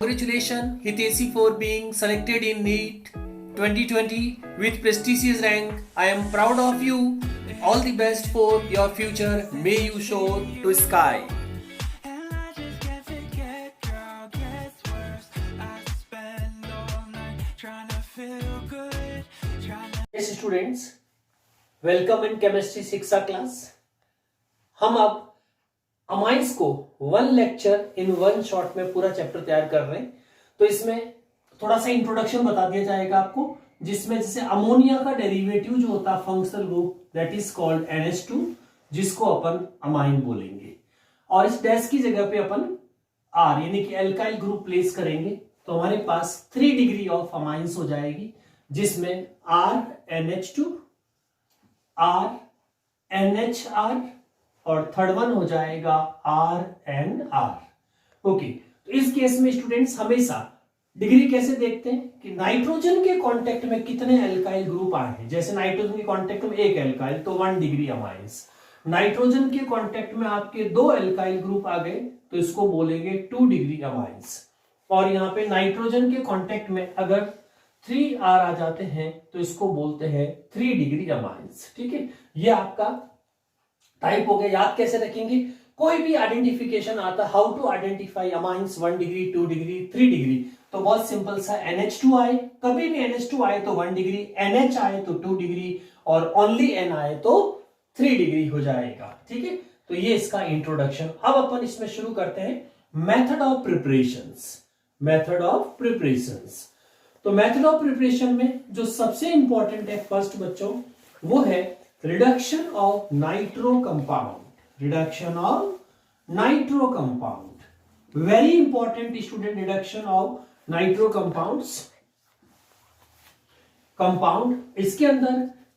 Congratulations, Hiteshi, for being selected in NEET 2020 with prestigious rank. I am proud of you. All the best for your future. May you soar to sky. Yes, students, welcome in chemistry शिक्षा class. हम अब amines को one lecture in one shot में पूरा chapter तैयार कर रहे हैं. तो इसमें थोड़ा सा इंट्रोडक्शन बता दिया जाएगा आपको, जिसमें जैसे अमोनिया का डेरिवेटिव जो होता है functional group that is called NH2, जिसको अपन अमाइन बोलेंगे. और इस डैश की जगह पे अपन R यानी कि एल्काइल ग्रुप प्लेस करेंगे. तो हमारे पास 3 डिग्री ऑफ अमाइंस हो जाएगी, जिसमें RNH2, RNHR और थर्ड वन हो जाएगा RNR. ओके, तो इस केस में स्टूडेंट्स हमेशा डिग्री कैसे देखते हैं कि नाइट्रोजन के कांटेक्ट में कितने एल्काइल ग्रुप आए हैं. जैसे नाइट्रोजन के कांटेक्ट में एक एल्काइल तो 1 डिग्री अमाइंस. नाइट्रोजन के कांटेक्ट में आपके 2 एल्काइल ग्रुप आ गए तो इसको बोलेंगे 2 डिग्री अमाइंस. और यहाँ पे नाइट्रोजन के कांटेक्ट में अगर 3R आ जाते हैं तो इसको बोलते हैं 3 डिग्री अमाइंस. ठीक है, ये आपका टाइप हो गया. याद कैसे रखेंगे? कोई भी आइडेंटिफिकेशन आता, how to identify amines 1 degree 2 degree 3 degree, तो बहुत सिंपल सा NH2 आए, कभी भी NH2 आए तो 1 डिग्री, NH आए तो 2 डिग्री और ओनली N आए तो 3 डिग्री हो जाएगा. ठीक है, तो ये इसका इंट्रोडक्शन. अब अपन इसमें शुरू करते हैं method of preparations. Method of preparations, तो मेथड ऑफ प्रिपरेशन में जो सबसे इंपॉर्टेंट है फर्स्ट बच्चों, वो है reduction of nitro compound. Reduction of nitro compound, very important student. Reduction of nitro compounds. Compound इसके अंदर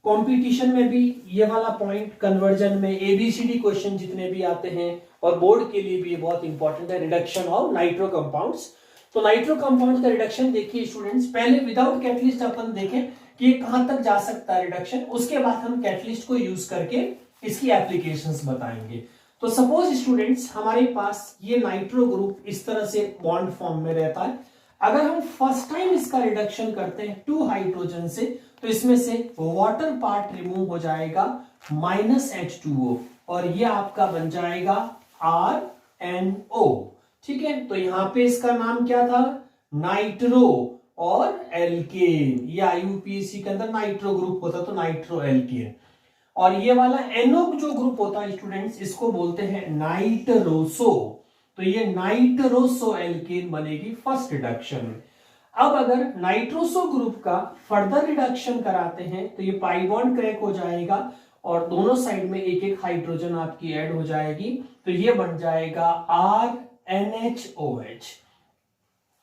कंपटीशन में भी ये वाला पॉइंट, कन्वर्जन में ABCD क्वेश्चन जितने भी आते हैं और बोर्ड के लिए भी ये बहुत इंपॉर्टेंट है, रिडक्शन ऑफ नाइट्रो कंपाउंड्स. तो नाइट्रो कंपाउंड का रिडक्शन देखिए स्टूडेंट्स, पहले विदाउट कैटलिस्ट अपन देखें कि ये कहां तक जा सकता है रिडक्शन, उसके बाद हम कैटलिस्ट को यूज करके इसकी एप्लीकेशंस बताएंगे. तो सपोज स्टूडेंट्स हमारे पास ये नाइट्रो ग्रुप इस तरह से बॉन्ड फॉर्म में रहता है. अगर हम फर्स्ट टाइम इसका रिडक्शन करते हैं 2 हाइड्रोजन से, तो इसमें से वाटर पार्ट रिमूव हो जाएगा -H2O और ये आपका बन जाएगा RNO. ठीक है, तो यहां पे इसका नाम क्या था? नाइट्रो और एल्केन. ये IUPAC के अंदर नाइट्रो ग्रुप होता तो नाइट्रो एल्केन. और ये वाला NO जो ग्रुप होता है स्टूडेंट्स, इसको बोलते हैं नाइट्रोसो. तो ये नाइट्रोसो एल्केन बनेगी फर्स्ट रिडक्शन में. अब अगर नाइट्रोसो ग्रुप का फर्दर रिडक्शन कराते हैं तो ये पाई बॉन्ड क्रैक हो जाएगा और दोनों साइड में एक एक हाइड्रोजन आपकी ऐड हो जाएगी. तो ये बन जाएगा RNHOH.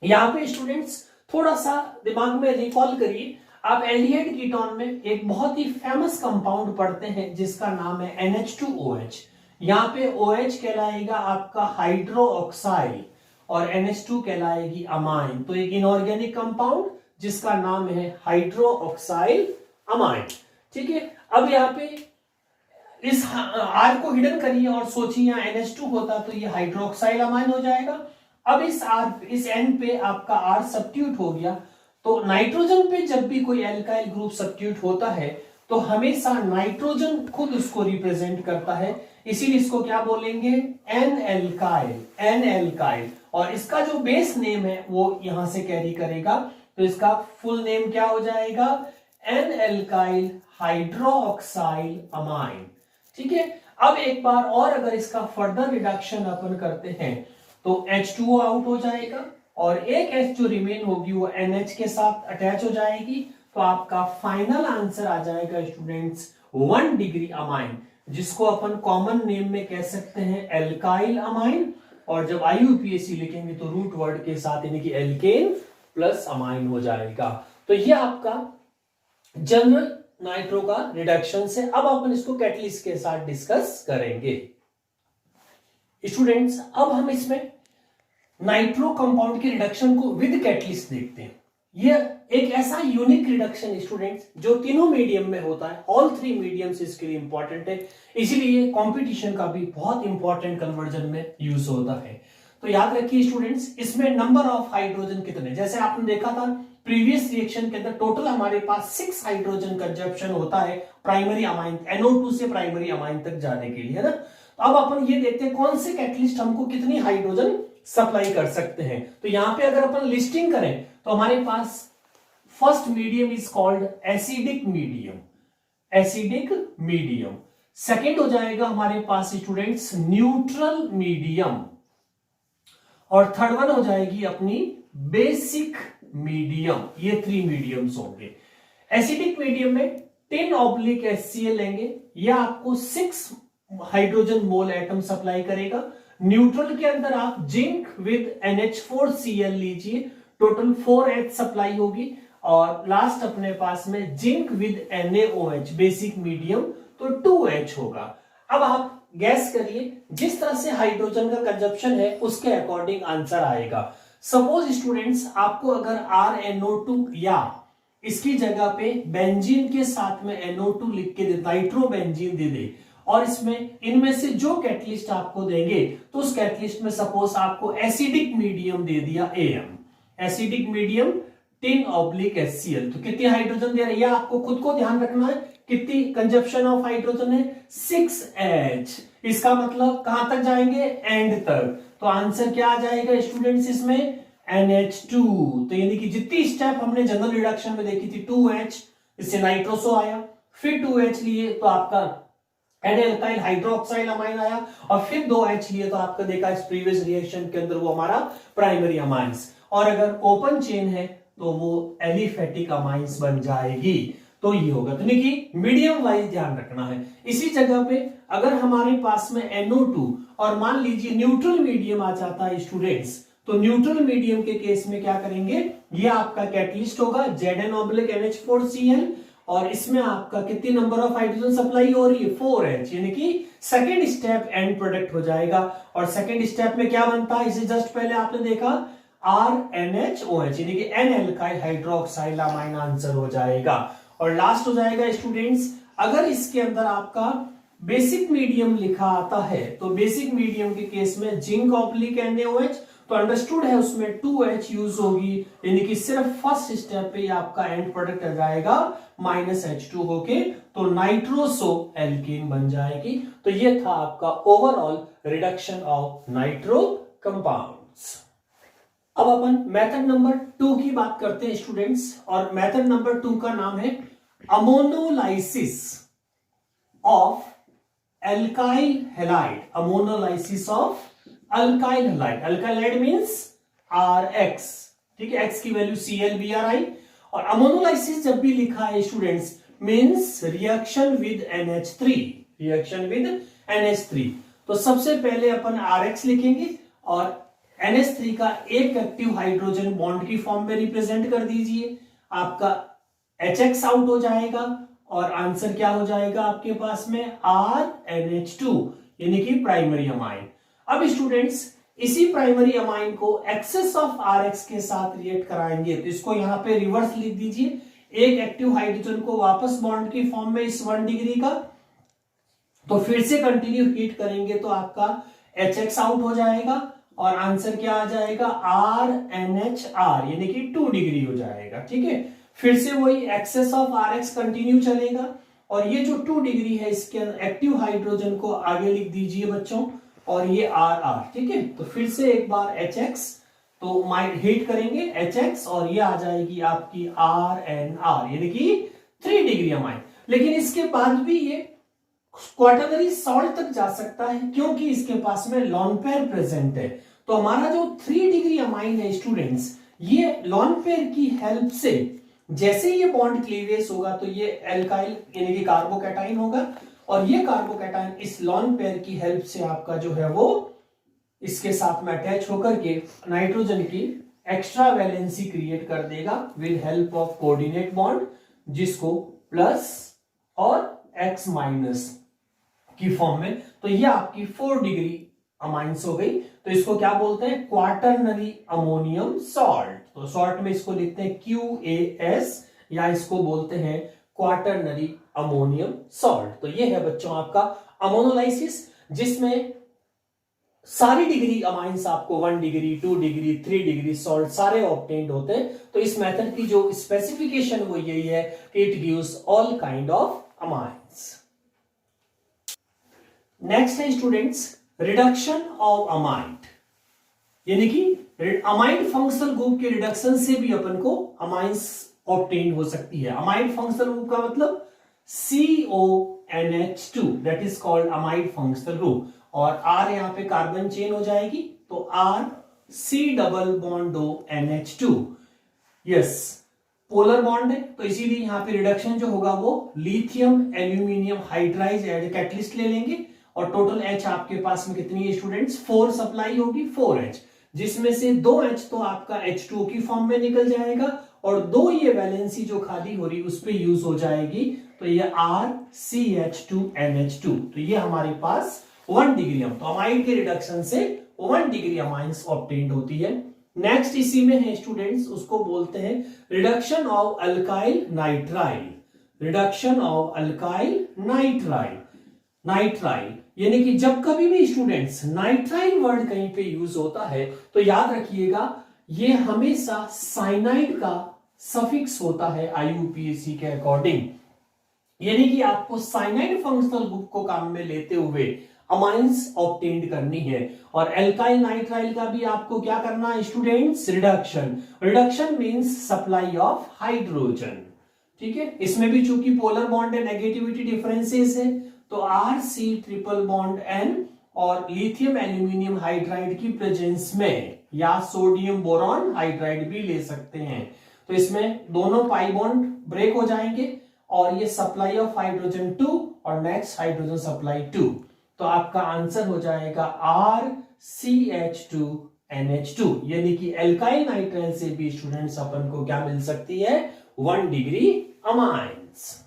यहां पे स्टूडेंट्स थोड़ा सा दिमाग में रिकॉल करिए, आप एल्डिहाइड कीटोन में एक बहुत ही फेमस कंपाउंड पढ़ते हैं जिसका नाम है NH2OH. यहां पे OH कहलाएगा आपका हाइड्रो ऑक्साइड और NH2 कहलाएगी अमाइन. तो एक इनऑर्गेनिक कंपाउंड जिसका नाम है हाइड्रो ऑक्साइड अमाइन. ठीक है, अब यहाँ पे इस R को हिडन करिए और सोचिए यहाँ NH2 होता तो ये हाइड्रोक्साइल अमाइन हो जाएगा. अब इस N पे आपका R सब्स्टिट्यूट हो गया. तो नाइट्रोजन पे जब भी कोई एल्काइल ग्रुप सब्स्टिट्यूट होता है तो हमेशा नाइट्रोजन खुद उसको रिप्रेजेंट करता है, इसीलिए इसको क्या बोलेंगे? N alkyl. और इसका जो बेस नेम है वो यहां से कैरी करेगा, तो इसका फुल नेम क्या हो जाएगा? N alkyl hydroxyl amine. ठीक है, अब एक बार और अगर इसका फर्दर रिडक्शन अपन करते हैं तो H2O आउट हो जाएगा और एक H जो रिमेन होगी वो NH के साथ अटैच हो जाएगी. तो आपका फाइनल आंसर आ जाएगा स्टूडेंट्स 1 डिग्री अमाइन, जिसको अपन कॉमन नेम में कह सकते हैं एल्काइल अमाइन. और जब IUPAC लिखेंगे तो रूट वर्ड के साथ यानी कि एल्केन प्लस अमाइन हो जाएगा. तो ये आपका जनरल नाइट्रो का रिडक्शन से. अब अपन इसको कैटलिस्ट के साथ डिस्कस करेंगे. स्टूडेंट्स अब हम इसमें नाइट्रो कंपाउंड के रिडक्शन को विद कैटलिस्ट देखते हैं. ये एक ऐसा यूनिक रिडक्शन स्टूडेंट्स जो तीनों मीडियम में होता है. ऑल 3 मीडियम्स इसके लिए इंपॉर्टेंट है, इसीलिए कंपटीशन का भी बहुत इंपॉर्टेंट कन्वर्जन में यूज होता है. तो याद रखिए स्टूडेंट्स, इसमें नंबर ऑफ हाइड्रोजन कितने, जैसे आपने देखा था प्रीवियस रिएक्शन के अंदर टोटल हमारे पास 6 हाइड्रोजन कंजप्शन होता है प्राइमरी अमाइन NO2 से प्राइमरी अमाइन तक जाने के लिए, है ना। तो अब अपन ये देखते हैं कौन से कैटलिस्ट हमको कितनी हाइड्रोजन सप्लाई कर सकते हैं। तो यहां पे अगर अपन लिस्टिंग करें तो हमारे पास first medium is called acidic medium, acidic medium. Second हो जाएगा हमारे पास स्टूडेंट्स न्यूट्रल मीडियम, और थर्ड वन हो जाएगी अपनी बेसिक मीडियम। ये 3 मीडियम्स होंगे। एसिडिक मीडियम में 10/HCl लेंगे, यह आपको 6 हाइड्रोजन मोल एटम सप्लाई करेगा। न्यूट्रल के अंदर आप जिंक विद NH4Cl लीजिए, टोटल 4H सप्लाई होगी। और लास्ट अपने पास में zinc with NaOH basic medium, तो 2H होगा। अब आप गैस करिए, जिस तरह से हाइड्रोजन का कंजप्शन है उसके अकॉर्डिंग आंसर आएगा। सपोज स्टूडेंट्स आपको अगर RNO2 या इसकी जगह पे बेंजीन के साथ में NO2 लिख के दे, नाइट्रोबेंजीन दे दे, और इसमें इनमें से जो कैटलिस्ट आपको देंगे तो उस कैटलिस्ट में सपोज आपको एसिडिक मीडियम दे दिया AM, एसिडिक मीडियम 10/HCl, तो कितनी हाइड्रोजन दे रहा है यह आपको खुद को ध्यान रखना है। कितनी कंजप्शन ऑफ हाइड्रोजन है 6H। इसका मतलब कहां तक जाएंगे, एंड तक। तो आंसर क्या आ जाएगा स्टूडेंट्स इसमें NH2। तो यानी कि जितनी स्टेप हमने जनरल रिडक्शन में देखी थी 2H, इससे नाइट्रोसो आया, फिर 2H लिए तो आपका एल्काइल हाइड्रोक्साइल अमाइन आया, और फिर 2H लिए तो आपका देखा इस प्रीवियस रिएक्शन के अंदर वो हमारा प्राइमरी अमाइंस। और अगर ओपन चेन है तो वो एलिफेटिक अमाइंस बन जाएगी। तो ये होगा, तो देखिए मीडियम वाइज ध्यान रखना है। इसी जगह पे अगर हमारे पास में NO2 और मान लीजिए न्यूट्रल मीडियम आ जाता है स्टूडेंट्स, तो न्यूट्रल मीडियम के केस में क्या करेंगे, ये आपका कैटलिस्ट होगा Zn/NH4Cl, और इसमें आपका कितनी नंबर ऑफ हाइड्रोजन सप्लाई हो रही है 4H, यानी कि सेकेंड स्टेप एंड प्रोडक्ट हो जाएगा। और सेकेंड स्टेप में क्या बनता है, इसे जस्ट पहले आपने देखा RNHOH, यानी कि N-एल्काइल हाइड्रोक्साइल अमाइन आंसर हो जाएगा। और लास्ट हो जाएगा स्टूडेंट्स, अगर इसके अंदर आपका बेसिक मीडियम लिखा आता है तो बेसिक मीडियम के केस में जिंक/NaOH, तो अंडरस्टूड है उसमें 2H यूज होगी, यानी कि सिर्फ फर्स्ट स्टेप पे आपका एंड प्रोडक्ट आ जाएगा -H2 होके, तो नाइट्रोसो एल्कीन बन जाएगी। तो ये था आपका overall reduction of nitro compounds. अब अपन मेथड नंबर 2 की बात करते हैं स्टूडेंट्स, और मेथड नंबर 2 का नाम है ammonolysis of alkyl halide, ammonolysis of alkyl halide. Alkyl halide means RX, ठीक है, X की वैल्यू ClBrI, और अमोनोलाइसिस जब भी लिखा है students means reaction with NH3, reaction with NH3। तो सबसे पहले अपन RX लिखेंगे और NH3 का एक एक्टिव हाइड्रोजन बॉन्ड की फॉर्म में रिप्रेजेंट कर दीजिए, आपका HX आउट हो जाएगा, और आंसर क्या हो जाएगा आपके पास में RNH2, यानी कि प्राइमरी अमाइन। अब स्टूडेंट्स इसी प्राइमरी अमाइन को एक्सेस ऑफ RX के साथ रिएक्ट कराएंगे, तो इसको यहां पे रिवर्स लिख दीजिए, एक एक्टिव हाइड्रोजन को वापस बॉन्ड की फॉर्म में इस 1 डिग्री का, तो फिर से कंटिन्यू हीट करेंगे तो आपका HX आउट हो जाएगा, और आंसर क्या आ जाएगा RNHR, यानी कि 2 डिग्री हो जाएगा। ठीक है, फिर से वही एक्सेस ऑफ RX कंटिन्यू चलेगा, और ये जो 2 डिग्री है इसके एक्टिव हाइड्रोजन को आगे लिख दीजिए बच्चों, और ये RR। ठीक है, तो फिर से एक बार HX, तो हीट करेंगे HX, और ये आ जाएगी आपकी RNR, यानी कि 3 डिग्री अमाइन। लेकिन इसके बाद भी ये क्वाटरनरी सॉल्ट तक जा सकता है, क्योंकि इसके पास में लॉन पेयर प्रेजेंट है। तो हमारा जो 3 डिग्री अमाइन है स्टूडेंट्स, ये लॉन पेयर की हेल्प से जैसे ये बॉन्ड क्लीवेज होगा तो ये एल्काइल यानी कि कार्बोकैटाइन होगा, और ये कार्बोकैटाइन इस लॉन पेयर की हेल्प से आपका जो है वो इसके साथ में अटैच होकर के नाइट्रोजन की एक्स्ट्रा वैलेंसी क्रिएट कर देगा with help of coordinate bond, जिसको प्लस और X माइनस की फॉर्म में। तो ये आपकी 4 डिग्री अमाइंस हो गई, तो इसको क्या बोलते हैं, क्वाटरनरी अमोनियम सॉल्ट। तो शॉर्ट में इसको लिखते हैं QAS, या इसको बोलते हैं क्वाटरनरी अमोनियम सॉल्ट। तो ये है बच्चों आपका अमोनोलाइसिस, जिसमें सारी डिग्री अमाइंस आपको 1 डिग्री 2 डिग्री 3 डिग्री सॉल्ट सारे ऑब्टेन्ड होते हैं। तो इस मेथड की जो स्पेसिफिकेशन वो यही है कि it gives all kind of amines. Next है स्टूडेंट्स रिडक्शन ऑफ अमाइड, यानी कि अमाइड फंक्शनल ग्रुप के रिडक्शन से भी अपन को अमाइंस ऑब्टेन हो सकती है। अमाइड फंक्शनल ग्रुप का मतलब CONH2 that is called amide functional group, और R यहां पे कार्बन चेन हो जाएगी तो R C double bond NH2, yes polar bond है, तो इसीलिए यहां पे रिडक्शन जो होगा वो लिथियम एल्यूमिनियम हाइड्राइड एड कैटलिस्ट ले लेंगे, और टोटल H आपके पास में कितनी है स्टूडेंट्स 4 सप्लाई होगी 4H, जिसमें से 2H तो आपका H2O की फॉर्म में निकल जाएगा और 2 ये वैलेंसी जो खाली हो रही उस पे यूज हो जाएगी, तो ये RCH2NH2, तो ये हमारे पास 1 डिग्री, तो अमाइड के रिडक्शन से 1 डिग्री अमाइंस ऑब्टेन्ड होती है। नेक्स्ट इसी में है स्टूडेंट्स, उसको बोलते हैं reduction of alkyl nitrile, reduction of alkyl nitrile, nitrile यानी कि जब कभी भी स्टूडेंट्स नाइट्राइल वर्ड कहीं पे यूज होता है तो याद रखिएगा ये हमेशा साइनाइड का सफिक्स होता है IUPAC के अकॉर्डिंग, यानी कि आपको साइनाइड फंक्शनल ग्रुप को काम में लेते हुए अमाइंस ऑब्टेन्ड करनी है। और एल्काइल नाइट्राइल का भी आपको क्या करना है students reduction, reduction means supply of hydrogen, ठीक है। इसमें भी चूंकि पोलर बॉन्ड है नेगेटिविटी डिफरेंसेस है, तो RC ट्रिपल बॉन्ड N और लिथियम एल्यूमिनियम हाइड्राइड की प्रेजेंस में, या सोडियम बोरॉन हाइड्राइड भी ले सकते हैं, तो इसमें दोनों पाई बॉन्ड ब्रेक हो जाएंगे और ये सप्लाई ऑफ हाइड्रोजन 2 और नेक्स्ट हाइड्रोजन सप्लाई 2, तो आपका आंसर हो जाएगा RCH2NH2, यानी कि एल्काइल नाइट्राइल से भी स्टूडेंट्स अपन को क्या मिल सकती है 1 degree amines.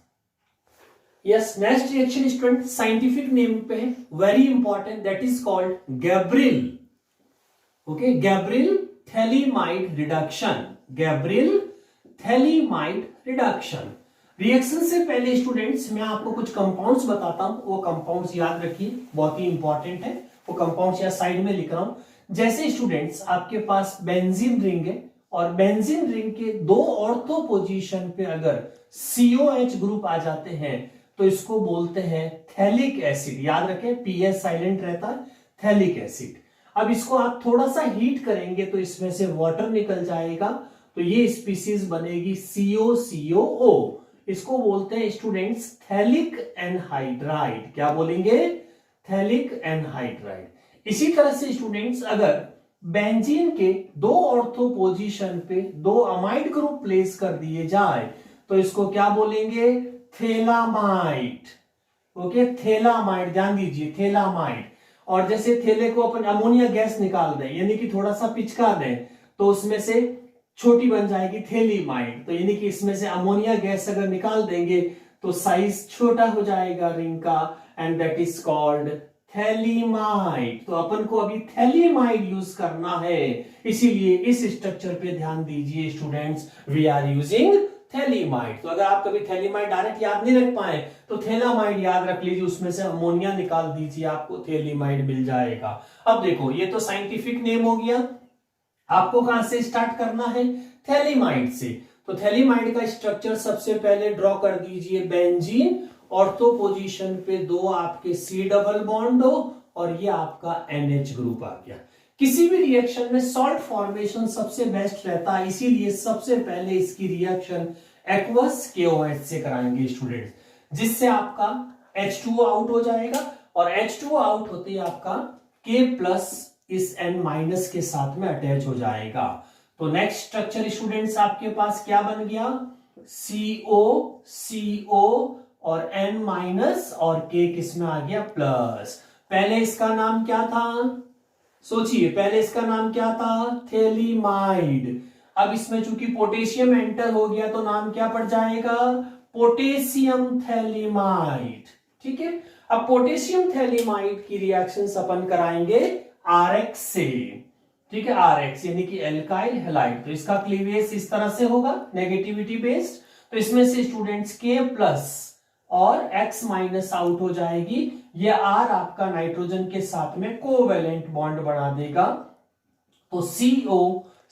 Yes next reaction student scientific name पे very important, that is called Gabriel, okay Gabriel phthalimide reduction, Gabriel phthalimide reduction. Reaction से पहले स्टूडेंट्स मैं आपको कुछ कंपाउंड्स बताता हूं, वो कंपाउंड्स याद रखिए बहुत ही इंपॉर्टेंट है, वो कंपाउंड्स या साइड में लिख रहा हूं। जैसे स्टूडेंट्स आपके पास बेंजीन रिंग है और बेंजीन रिंग के 2 ऑर्थो पोजीशन पे अगर COH ग्रुप आ जाते हैं तो इसको बोलते हैं थैलिक एसिड, याद रखें PS साइलेंट रहता है, थैलिक एसिड। अब इसको आप थोड़ा सा हीट करेंगे तो इसमें से वाटर निकल जाएगा, तो ये स्पीसीज बनेगी COCOO, इसको बोलते हैं स्टूडेंट्स थैलिक एनहाइड्राइड, क्या बोलेंगे थैलिक एनहाइड्राइड। इसी तरह से स्टूडेंट्स अगर बेंजीन के 2 ऑर्थो पोजीशन पे 2 अमाइड ग्रुप प्लेस कर दिए जाए तो इसको क्या बोलेंगे थैलामाइड, ओके थैलामाइड, ध्यान दीजिए थैलामाइड। और जैसे थैले को अपन अमोनिया गैस निकाल दें यानी कि थोड़ा सा पिचका दें तो उसमें से छोटी बन जाएगी थैलीमाइड, तो यानी कि इसमें से अमोनिया गैस अगर निकाल देंगे तो साइज छोटा हो जाएगा रिंग का, and that is called phthalimide. तो अपन को अभी थैलीमाइड यूज करना है, इसीलिए इस स्ट्रक्चर पे ध्यान दीजिए students, we are using phthalimide. तो अगर आप कभी थैलीमाइड डायरेक्ट याद नहीं रख पाए तो थैलामाइड याद रख लीजिए, उसमें से अमोनिया निकाल दीजिए आपको थैलीमाइड मिल जाएगा। अब देखो ये तो साइंटिफिक नेम हो गया, आपको कहां से स्टार्ट करना है थैलीमाइड से। तो थैलीमाइड का स्ट्रक्चर सबसे पहले ड्रॉ कर दीजिए, बेंजीन ऑर्थो पोजीशन पे 2 आपके C डबल बॉन्ड हो और ये आपका NH ग्रुप आ गया। किसी भी रिएक्शन में सॉल्ट फॉर्मेशन सबसे बेस्ट रहता है, इसीलिए सबसे पहले इसकी रिएक्शन एक्वस KOH से कराएंगे स्टूडेंट्स, जिससे आपका H2O आउट हो जाएगा और H2O आउट होते ही आपका K प्लस इस N- के साथ में अटैच हो जाएगा। तो नेक्स्ट स्ट्रक्चर स्टूडेंट्स आपके पास क्या बन गया CO और N- और K किस में आ गया प्लस। पहले इसका नाम क्या था सोचिए, पहले इसका नाम क्या था थैलीमाइड। अब इसमें चूंकि पोटेशियम एंटर हो गया तो नाम क्या पड़ जाएगा पोटेशियम थैलीमाइड, ठीक है। अब पोटेशियम थैलीमाइड की रिएक्शंस अपन कराएंगे RX से, ठीक है RX यानी कि एल्काइल हैलाइड। तो इसका क्लीवेज इस तरह से होगा नेगेटिविटी बेस्ड, तो इसमें से स्टूडेंट्स K प्लस और X माइनस आउट हो जाएगी, ये R आपका नाइट्रोजन के साथ में कोवेलेंट बॉन्ड बना देगा, तो CO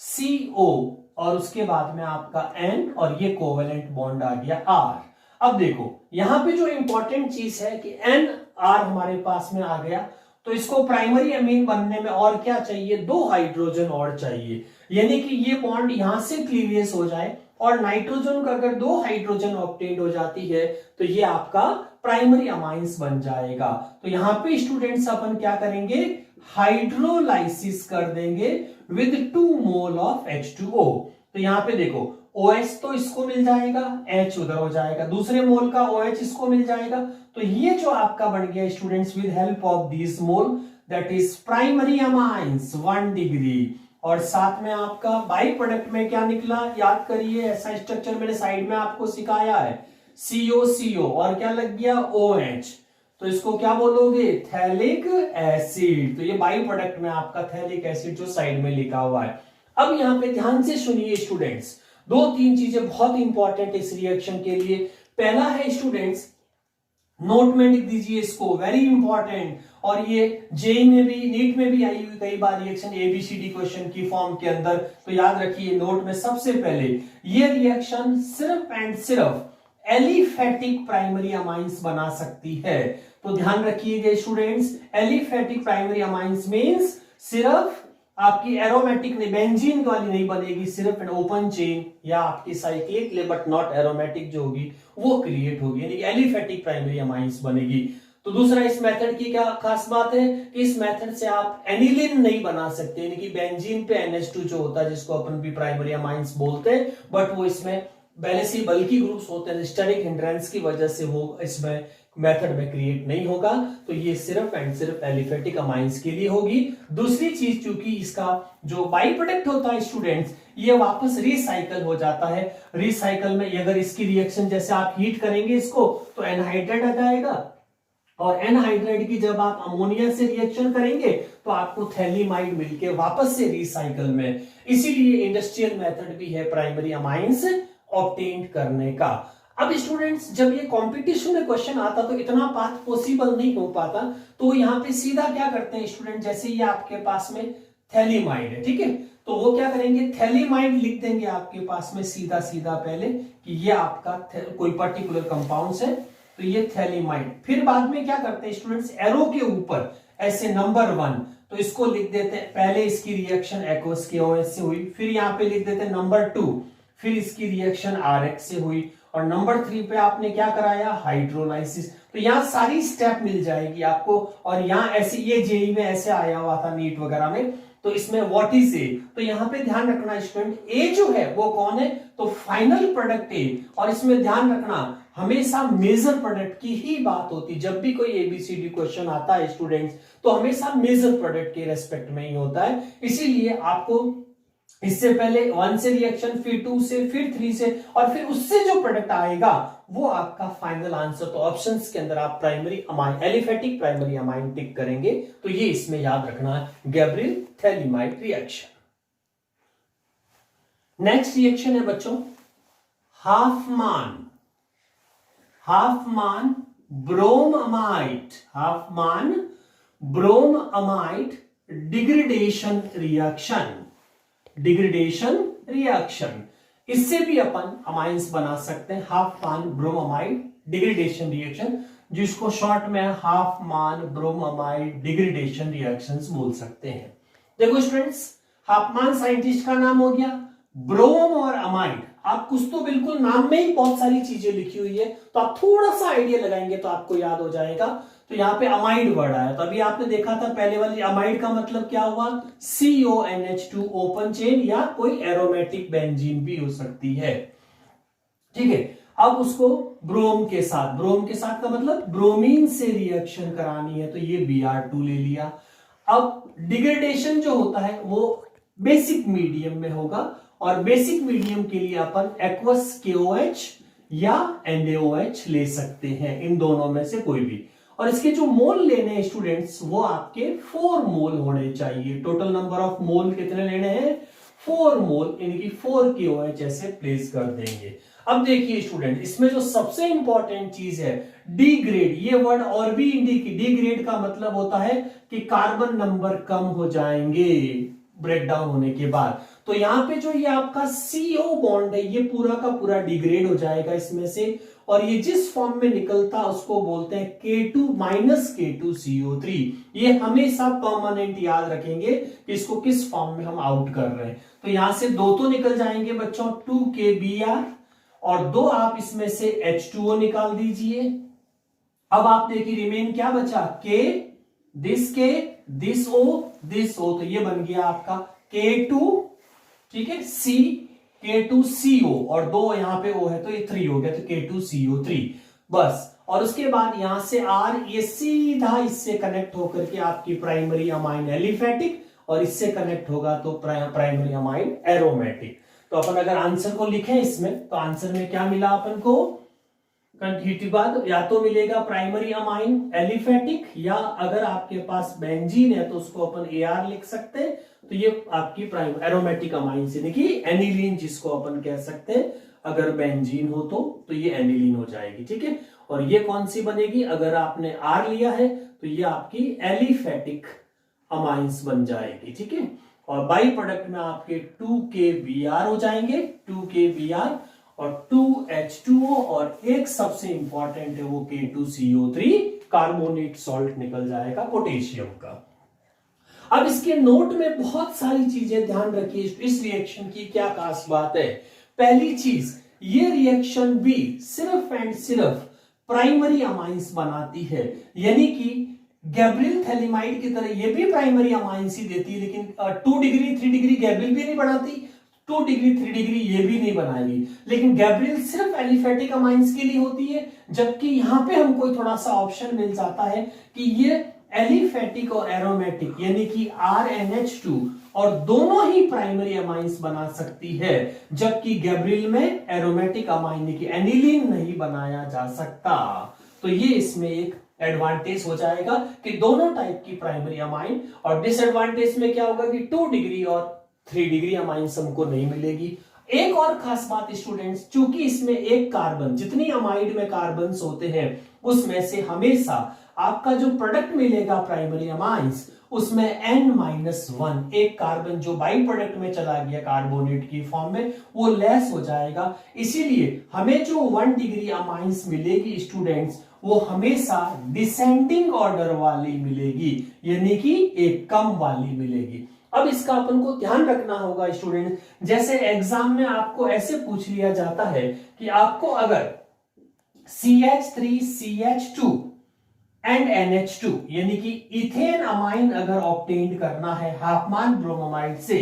CO और उसके बाद में आपका N और ये कोवेलेंट बॉन्ड आ गया R। अब देखो यहां पे जो इंपॉर्टेंट चीज है कि NR हमारे पास में आ गया, तो इसको प्राइमरी अमीन बनने में और क्या चाहिए, 2 हाइड्रोजन और चाहिए, यानी कि ये बॉन्ड यहां से क्लीवियस हो जाए और नाइट्रोजन का अगर 2 हाइड्रोजन ऑब्टेन हो जाती है तो ये आपका प्राइमरी अमाइंस बन जाएगा। तो यहां पे स्टूडेंट्स अपन क्या करेंगे, हाइड्रोलाइसिस कर देंगे विद 2 मोल ऑफ H2O। तो यहां पे देखो OH तो इसको मिल जाएगा, H उधर हो जाएगा, दूसरे मोल का OH इसको मिल जाएगा, तो ये जो आपका बन गया students with help of this mole that is primary amines 1 degree. और साथ में आपका बाई प्रोडक्ट में क्या निकला, याद करिए, ऐसा स्ट्रक्चर मैंने साइड में आपको सिखाया है, CO और क्या लग गया OH, तो इसको क्या बोलोगे, थैलिक एसिड। तो ये बाई प्रोडक्ट में आपका थैलिक एसिड जो साइड में लिखा हुआ है। अब यहां पे ध्यान से सुनिए स्टूडेंट्स, 2-3 चीजें बहुत इंपॉर्टेंट इस रिएक्शन के लिए। पहला है स्टूडेंट्स, नोट में लिख दीजिए इसको, वेरी इंपॉर्टेंट, और ये जेई में भी, नीट में भी आई हुई कई बार रिएक्शन ABCD क्वेश्चन की फॉर्म के अंदर, तो याद रखिए नोट में सबसे पहले ये रिएक्शन सिर्फ एंड सिर्फ एलिफेटिक प्राइमरी अमाइंस बना सकती है। तो ध्यान रखिएगा students, aliphatic primary amines means सिर्फ आपकी एरोमेटिक नहीं, बेंजीन वाली नहीं बनेगी, सिर्फ ओपन चेन या आपकी साइक्लिक बट नॉट एरोमेटिक जो होगी वो क्रिएट होगी, यानी एलिफेटिक प्राइमरी अमाइंस बनेगी। तो दूसरा इस मेथड की क्या खास बात है कि इस मेथड से आप एनिलिन नहीं बना सकते, यानी कि बेंजीन पे NH2 जो होता है जिसको अपन भी प्राइमरी अमाइंस बोलते हैं, बट वो इसमें पहले से बल्कि ग्रुप्स होते हैं, स्टेरिक हिंड्रेंस की वजह से वो इसमें मेथड में क्रिएट नहीं होगा। तो ये सिर्फ एंड सिर्फ एलिफेटिक अमाइंस के लिए होगी। दूसरी चीज, चूंकि इसका जो बाई प्रोडक्ट होता है स्टूडेंट्स, ये वापस रिसाइकल हो जाता है। रिसाइकल में अगर इसकी रिएक्शन जैसे आप हीट करेंगे इसको तो एनहाइड्राइड आ जाएगा, और एनहाइड्राइड की जब आप अमोनिया से रिएक्शन करेंगे तो आपको थैलीमाइड मिलके वापस से रिसाइकल में, इसीलिए इंडस्ट्रियल मेथड भी है प्राइमरी अमाइंस ऑब्टेन करने का। अब स्टूडेंट्स जब ये कंपटीशन में क्वेश्चन आता तो इतना पाथ पॉसिबल नहीं हो पाता, तो यहाँ पे सीधा क्या करते हैं स्टूडेंट, जैसे ये आपके पास में थैलीमाइड है, ठीक है, तो वो क्या करेंगे, थैलीमाइड लिख देंगे आपके पास में सीधा सीधा पहले कि ये आपका कोई पर्टिकुलर कंपाउंड है, तो ये थैलीमाइड। फिर बाद में क्या करते हैं स्टूडेंट्स, एरो के ऊपर ऐसे नंबर 1, तो इसको लिख देते हैं, पहले इसकी रिएक्शन एक्वस के OH से हुई, फिर यहाँ पे लिख देते हैं नंबर 2, फिर इसकी रिएक्शन RX से हुई, और नंबर 3 पे आपने क्या कराया, हाइड्रोलाइसिस। तो यहाँ सारी स्टेप मिल जाएगी आपको, और यहाँ ऐसे ये जेई में ऐसे आया हुआ था नीट वगैरह में, तो इसमें व्हाट इज ए, तो यहाँ पे ध्यान रखना स्टूडेंट, ए जो है वो कौन है, तो फाइनल प्रोडक्ट ए, और इसमें ध्यान रखना हमेशा मेजर प्रोडक्ट की ही बात होती, जब भी कोई ABCD क्वेश्चन आता है स्टूडेंट्स तो हमेशा मेजर प्रोडक्ट के रेस्पेक्ट में ही होता है। इसीलिए आपको इससे पहले 1 से रिएक्शन, फिर 2 से, फिर 3 से, और फिर उससे जो प्रोडक्ट आएगा वो आपका फाइनल आंसर। तो ऑप्शंस के अंदर आप primary amine, aliphatic primary amine tick करेंगे, तो ये इसमें याद रखना है, Gabriel phthalimide reaction. Next reaction है बच्चों Hofmann, Hofmann bromide, Hofmann bromide degradation reaction, degradation reaction, इससे भी अपन अमाइंस बना सकते हैं, हाफमान ब्रोमाइड डिग्रेडेशन रिएक्शन, जिसको शॉर्ट में हाफमान ब्रोमाइड डिग्रेडेशन रिएक्शंस बोल सकते हैं। देखो स्टूडेंट्स, हाफमान साइंटिस्ट का नाम हो गया, ब्रोम और अमाइड, आप कुछ तो बिल्कुल नाम में ही बहुत सारी चीजें लिखी हुई है, तो आप थोड़ा सा आइडिया लगाएंगे तो आपको याद हो जाएगा। तो यहाँ पे अमाइड वर्ड आया, तो अभी आपने देखा था पहले वाली अमाइड का मतलब क्या हुआ, CONH2 ओपन चेन, या कोई एरोमेटिक बेंजीन भी हो सकती है, ठीक है। अब उसको ब्रोम के साथ, ब्रोम के साथ का मतलब ब्रोमीन से रिएक्शन करानी है, तो ये Br2 ले लिया। अब डिग्रेडेशन जो होता है वो बेसिक मीडियम में होगा, और बेसिक मीडियम के लिए अपन एक्वस KOH या NaOH ले सकते हैं, इन दोनों में से कोई भी। और इसके जो मोल लेने हैं स्टूडेंट्स वो आपके 4 मोल होने चाहिए। टोटल नंबर ऑफ मोल कितने लेने हैं, 4 मोल, यानी कि 4 KOH ऐसे प्लेस कर देंगे। अब देखिए स्टूडेंट, इसमें जो सबसे इंपॉर्टेंट चीज है डिग्रेड, ये वर्ड और भी इंडिकेट, डिग्रेड का मतलब होता है कि कार्बन नंबर कम हो जाएंगे ब्रेक डाउन होने के बाद। तो यहाँ पे जो ये आपका CO बॉन्ड है ये पूरा का पूरा डिग्रेड हो जाएगा इसमें से, और ये जिस फॉर्म में निकलता उसको बोलते हैं K2 - K2CO3। ये हमेशा परमानेंट याद रखेंगे कि इसको किस फॉर्म में हम आउट कर रहे हैं। तो यहां से दो तो निकल जाएंगे बच्चों 2KBr, और दो आप इसमें से H2O निकाल दीजिए। अब आप देखिए रिमेन क्या बचा, दिस O, तो ये बन गया आपका K2, ठीक है, C, K2CO, और दो यहां पे O है तो ये 3 हो गया, तो K2CO3 बस। और उसके बाद यहां से R, ये सीधा इससे कनेक्ट होकर के आपकी प्राइमरी अमाइन एलिफेटिक, और इससे कनेक्ट होगा तो प्राइमरी अमाइन एरोमेटिक। तो अपन अगर आंसर को लिखें इसमें, तो आंसर में क्या मिला अपन को, कंटिन्यूटी बाद या तो मिलेगा प्राइमरी अमाइन एलिफेटिक, या अगर आपके पास बेंजीन है तो उसको अपन AR लिख सकते हैं। तो ये आपकी प्राइम एरोमेटिक अमाइन से देखिए एनिलीन, जिसको अपन कह सकते हैं, अगर बेंजीन हो तो ये एनिलीन हो जाएगी, ठीक है। और ये कौन सी बनेगी, अगर आपने R लिया है तो ये आपकी एलिफेटिक अमाइंस बन जाएगी, ठीक है। और बाई प्रोडक्ट में आपके 2KBr हो जाएंगे, 2KBr और 2H2O, और एक सबसे इंपॉर्टेंट है वो K2CO3 कार्बोनेट सॉल्ट निकल जाएगा पोटेशियम का। अब इसके नोट में बहुत सारी चीजें ध्यान रखिए, इस रिएक्शन की क्या खास बात है। पहली चीज, ये रिएक्शन भी सिर्फ एंड सिर्फ प्राइमरी अमाइंस बनाती है, यानी कि गैब्रियल थैलिमाइड की तरह ये भी प्राइमरी अमाइंस ही देती है, लेकिन 2 डिग्री 3 डिग्री गैब्रियल भी नहीं बनाती, 2 डिग्री 3 डिग्री ये भी नहीं बनाएगी। लेकिन गैब्रियल सिर्फ एलिफेटिक अमाइंस के लिए होती है, जबकि यहां पे हमको थोड़ा सा ऑप्शन मिल जाता है कि ये एलिफेटिक और एरोमेटिक यानी कि RNH2 और दोनों ही प्राइमरी अमाइंस बना सकती है, जबकि गैब्रियल में एरोमेटिक अमाइन की एनिलीन नहीं बनाया जा सकता। तो ये इसमें एक एडवांटेज हो जाएगा कि दोनों टाइप की प्राइमरी अमाइन, और डिसएडवांटेज में क्या होगा कि 2 डिग्री और 3 डिग्री अमाइंस हमको नहीं मिलेगी। एक और खास बात स्टूडेंट्स, चूंकि इसमें एक कार्बन, जितनी अमाइड में कार्बन होते हैं उसमें से हमेशा आपका जो प्रोडक्ट मिलेगा प्राइमरी अमाइंस, उसमें N-1 एक कार्बन जो बाई प्रोडक्ट में चला गया कार्बोनेट की फॉर्म में, वो लेस हो जाएगा। इसीलिए हमें जो 1 डिग्री अमाइंस मिलेगी स्टूडेंट्स, वो हमेशा डिसेंडिंग ऑर्डर वाली मिलेगी, यानी कि एक कम वाली मिलेगी। अब इसका अपन को ध्यान रखना होगा स्टूडेंट, जैसे एग्जाम में आपको ऐसे पूछ लिया जाता है कि आपको अगर CH3CH2 एंड NH2 यानी कि इथेन अमाइन अगर ऑब्टेन करना है हाफमान ब्रोमाइड से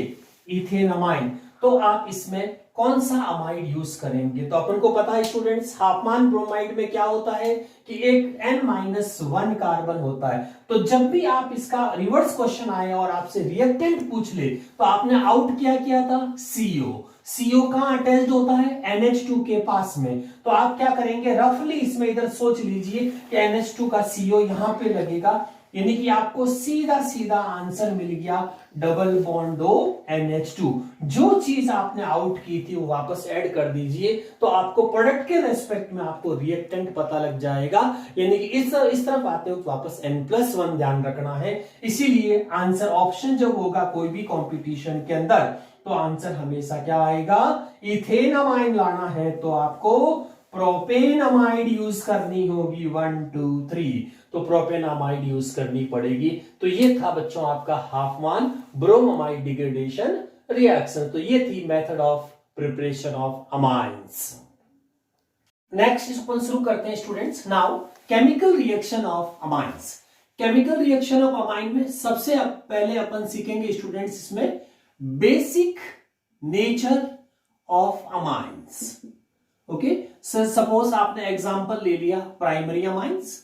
इथेन अमाइन, तो आप इसमें कौन सा अमाइड यूज करेंगे। तो अपन को पता है स्टूडेंट्स, हाफमान ब्रोमाइड में क्या होता है कि एक N-1 कार्बन होता है। तो जब भी आप इसका रिवर्स क्वेश्चन आए और आपसे रिएक्टेंट पूछ ले, तो आपने आउट क्या किया था, CO कहां अटैच्ड होता है, NH2 के पास में। तो आप क्या करेंगे, रफली इसमें इधर सोच लीजिए कि NH2 का CO यहां पे लगेगा, यानी कि आपको सीधा सीधा आंसर मिल गया डबल बॉन्ड O NH2। जो चीज आपने आउट की थी वो वापस ऐड कर दीजिए, तो आपको प्रोडक्ट के रेस्पेक्ट में आपको रिएक्टेंट पता लग जाएगा, यानी कि इस तरफ आते हो वापस N+1 ध्यान रखना है। इसीलिए आंसर ऑप्शन जब होगा कोई भी कॉम्पिटिशन के अंदर, तो आंसर हमेशा क्या आएगा, इथेन अमाइन लाना है तो आपको प्रोपेन अमाइड यूज करनी होगी, 1 2 3, तो प्रोपेन अमाइड यूज करनी पड़ेगी। तो ये था बच्चों आपका हाफमान ब्रोमाइड डिग्रेडेशन रिएक्शन। तो ये थी method of preparation of amines. Next अपन शुरू करते हैं students. Now chemical reaction of amines. Chemical reaction of amine में सबसे पहले अपन सीखेंगे स्टूडेंट्स इसमें basic nature of amines. Okay, suppose आपने एग्जांपल ले लिया प्राइमरी अमाइंस,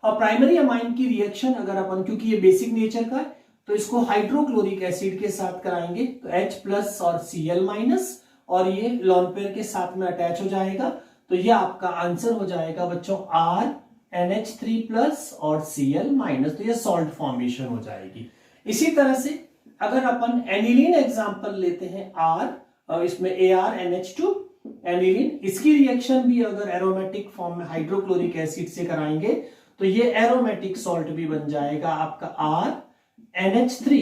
और प्राइमरी अमाइन की रिएक्शन अगर अपन, क्योंकि ये बेसिक नेचर का है, तो इसको हाइड्रोक्लोरिक एसिड के साथ कराएंगे तो H+ और Cl-, और ये लोन पेयर के साथ में अटैच हो जाएगा। तो ये आपका आंसर हो जाएगा बच्चों RNH3+ और Cl-। तो ये सॉल्ट फॉर्मेशन हो जाएगी। इसी तरह से अगर अपन एनिलीन एग्जांपल लेते हैं R, इसमें ArNH2 एनिलीन। इसकी रिएक्शन भी अगर एरोमेटिक फॉर्म में हाइड्रोक्लोरिक एसिड से कराएंगे तो ये एरोमेटिक सॉल्ट भी बन जाएगा आपका RNH3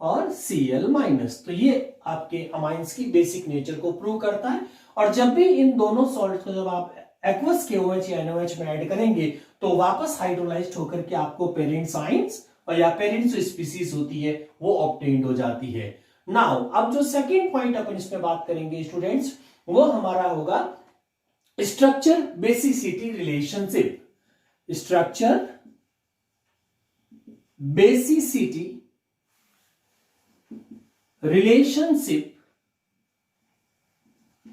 और Cl-। तो ये आपके अमाइंस की बेसिक नेचर को प्रूव करता है। और जब भी इन दोनों सॉल्ट को जब आप एक्वस KOH या NOH में ऐड करेंगे तो वापस हाइड्रोलाइज्ड होकर के आपको पेरेंट साइंस और या पेरेंट जो स्पीसीज होती है वो ऑब्टेन्ड हो जाती है। नाउ अब जो सेकंड पॉइंट अपन इसमें बात करेंगे स्टूडेंट्स वो हमारा होगा structure basicity relationship. Structure basicity relationship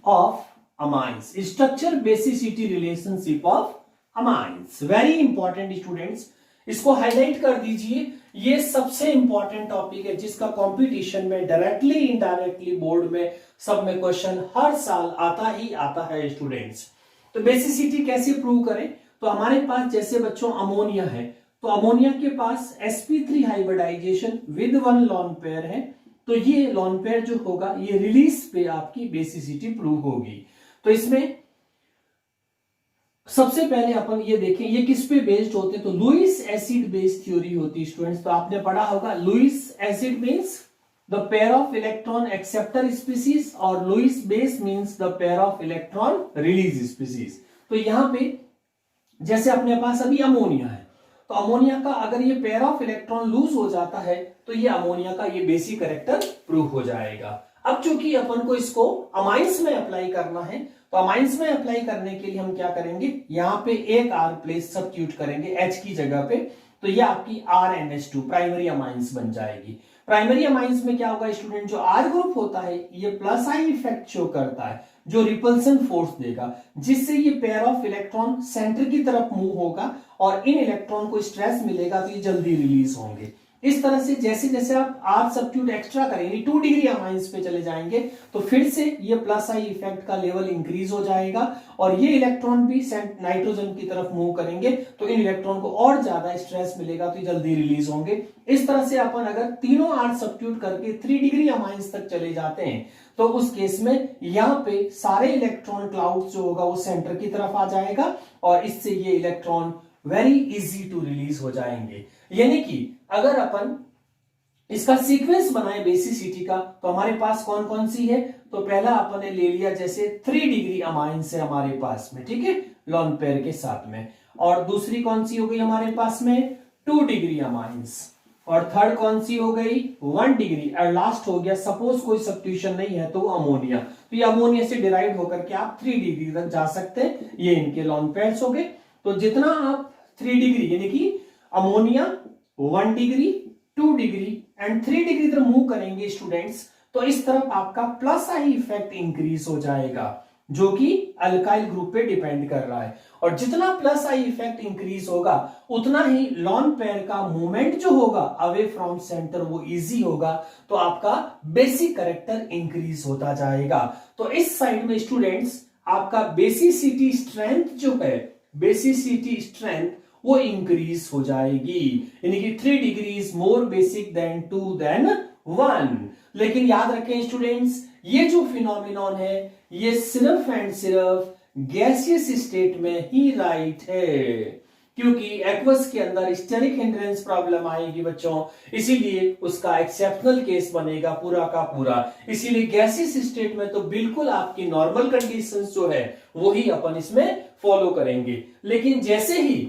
of amines. Structure basicity relationship of amines very important students, इसको हाईलाइट कर दीजिए। ये सबसे इंपॉर्टेंट टॉपिक है जिसका कंपटीशन में डायरेक्टली इनडायरेक्टली बोर्ड में सब में क्वेश्चन हर साल आता ही आता है स्टूडेंट्स। तो बेसिसिटी कैसे प्रूव करें? तो हमारे पास जैसे बच्चों अमोनिया है तो अमोनिया के पास sp3 hybridisation with 1 lone pair है, तो ये लोन पेयर जो होगा ये रिलीज पे आपकी बेसिसिटी प्रूव होगी। तो इसमें सबसे पहले अपन ये देखें ये किस पे बेस्ड होते हैं, तो लुईस एसिड बेस्ड थ्योरी होती है स्टूडेंट्स। तो आपने पढ़ा होगा Lewis acid means the pair of electron acceptor species और Lewis base means the pair of electron release species. तो यहां पे जैसे अपने पास अभी अमोनिया है तो अमोनिया का अगर ये पेयर ऑफ इलेक्ट्रॉन लूज हो जाता है तो ये अमोनिया का ये बेसिक कैरेक्टर प्रूव हो जाएगा। अब चूंकि अपन को इसको अमाइंस में अप्लाई करना है तो अमाइंस में अप्लाई करने के लिए हम क्या करेंगे, यहाँ पे एक R प्लेस सब्स्टिट्यूट करेंगे H की जगह पे, तो ये आपकी RNH2 प्राइमरी अमाइंस बन जाएगी। प्राइमरी अमाइंस में क्या होगा स्टूडेंट, जो R ग्रुप होता है ये प्लस आई इफेक्ट शो करता है जो रिपल्सन फोर्स देगा जिससे ये पेयर ऑफ इलेक्ट्रॉन सेंटर की तरफ मूव होगा और इन इलेक्ट्रॉन को स्ट्रेस मिलेगा तो ये जल्दी रिलीज होंगे। इस तरह से जैसे जैसे आप R सब्स्टिट्यूट एक्स्ट्रा करेंगे 2 डिग्री अमाइंस पे चले जाएंगे तो फिर से ये प्लस आई इफेक्ट का लेवल इंक्रीज हो जाएगा और ये इलेक्ट्रॉन भी नाइट्रोजन की तरफ मूव करेंगे तो इन इलेक्ट्रॉन को और ज्यादा स्ट्रेस मिलेगा तो जल्दी रिलीज होंगे। इस तरह से अपन अगर तीनों R सब्स्टिट्यूट करके 3 डिग्री अमाइंस तक चले जाते हैं तो उस केस में यहाँ पे सारे इलेक्ट्रॉन क्लाउड जो होगा वो सेंटर की तरफ आ जाएगा और इससे ये electron very easy to release हो जाएंगे। यानी कि अगर अपन इसका सीक्वेंस बनाए बेसिसिटी का तो हमारे पास कौन कौन सी है, तो पहला अपन ने ले लिया जैसे 3 डिग्री अमाइंस है हमारे पास में, ठीक है, लोन पेयर के साथ में। और दूसरी कौन सी हो गई हमारे पास में 2 डिग्री अमाइंस और थर्ड कौन सी हो गई 1 डिग्री और लास्ट हो गया सपोज कोई सब्स्टिट्यूशन नहीं है तो अमोनिया। तो ये अमोनिया से डिराइव होकर के आप 3 डिग्री तक जा सकते हैं, ये इनके लोन पेयर्स हो गए। तो जितना आप 3 डिग्री यानी कि ammonia 1 degree 2 degree and 3 degree तक मूव करेंगे स्टूडेंट्स तो इस तरफ आपका प्लस आई इफेक्ट इंक्रीज हो जाएगा जो कि अल्काइल ग्रुप पे डिपेंड कर रहा है और जितना प्लस आई इफेक्ट इंक्रीज होगा उतना ही लोन पेयर का मूवमेंट जो होगा अवे फ्रॉम सेंटर वो इजी होगा तो आपका बेसिक कैरेक्टर इंक्रीज होता जाएगा। तो इस साइड में स्टूडेंट्स आपका बेसिसिटी स्ट्रेंथ जो है बेसिसिटी स्ट्रेंथ वो इंक्रीज हो जाएगी यानी कि 3 degree is more basic than 2 than 1। लेकिन याद रखें स्टूडेंट्स ये जो फिनोमिनॉन है ये सिर्फ एंड सिर्फ गैसियस स्टेट में ही राइट है क्योंकि एक्वस के अंदर स्टेरिक हिंड्रेंस प्रॉब्लम आएगी बच्चों, इसीलिए उसका एक्सेप्शनल केस बनेगा पूरा का पूरा। इसीलिए गैसियस स्टेट में तो बिल्कुल आपकी नॉर्मल कंडीशंस जो है वही अपन इसमें फॉलो करेंगे। लेकिन जैसे ही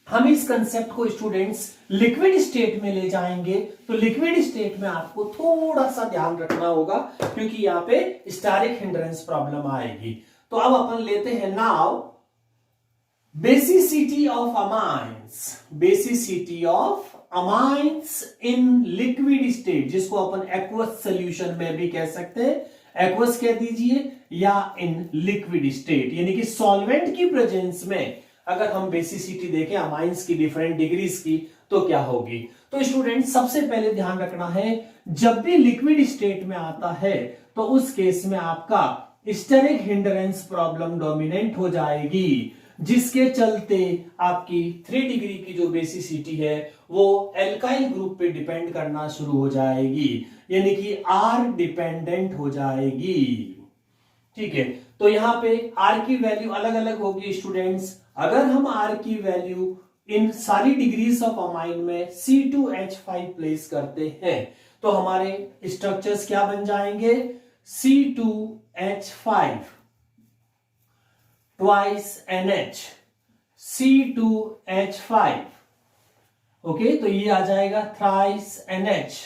हम इस कंसेप्ट को स्टूडेंट्स लिक्विड स्टेट में ले जाएंगे तो लिक्विड स्टेट में आपको थोड़ा सा ध्यान रखना होगा क्योंकि यहाँ पे स्टेरिक हिंड्रेंस प्रॉब्लम आएगी। तो अब अपन लेते हैं now basicity of amines, basicity of amines in liquid state जिसको अपन एक्वस सॉल्यूशन में भी कह सकते हैं, एक्वस कह दीजिए या इन लिक्विड स्टेट यानी कि सॉल्वेंट की प्रेजेंस में अगर हम बेसिसिटी देखें अमाइंस की डिफरेंट डिग्रीज की तो क्या होगी। तो स्टूडेंट सबसे पहले ध्यान रखना है जब भी लिक्विड स्टेट में आता है तो उस केस में आपका स्टेरिक हिंड्रेंस प्रॉब्लम डोमिनेंट हो जाएगी जिसके चलते आपकी 3 डिग्री की जो बेसिसिटी है वो एल्काइल ग्रुप पे डिपेंड करना शुरू हो जाएगी यानी कि R डिपेंडेंट हो जाएगी। ठीक है, तो यहाँ पे R की वैल्यू अलग अलग होगी स्टूडेंट्स। अगर हम R की वैल्यू इन सारी डिग्रीज ऑफ अमाइन में C2H5 प्लेस करते हैं तो हमारे स्ट्रक्चर्स क्या बन जाएंगे, C2H5 twice NH, C2H5, okay, तो ये आ जाएगा थ्राइस NH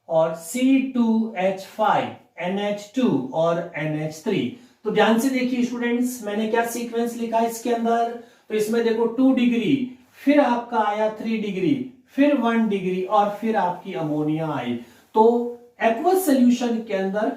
और C2H5 NH2 और NH3। तो ध्यान से देखिए स्टूडेंट्स, मैंने क्या सीक्वेंस लिखा इसके अंदर, तो इसमें देखो 2 डिग्री, फिर आपका आया 3 डिग्री, फिर 1 डिग्री और फिर आपकी अमोनिया आई। तो एक्वस सॉल्यूशन के अंदर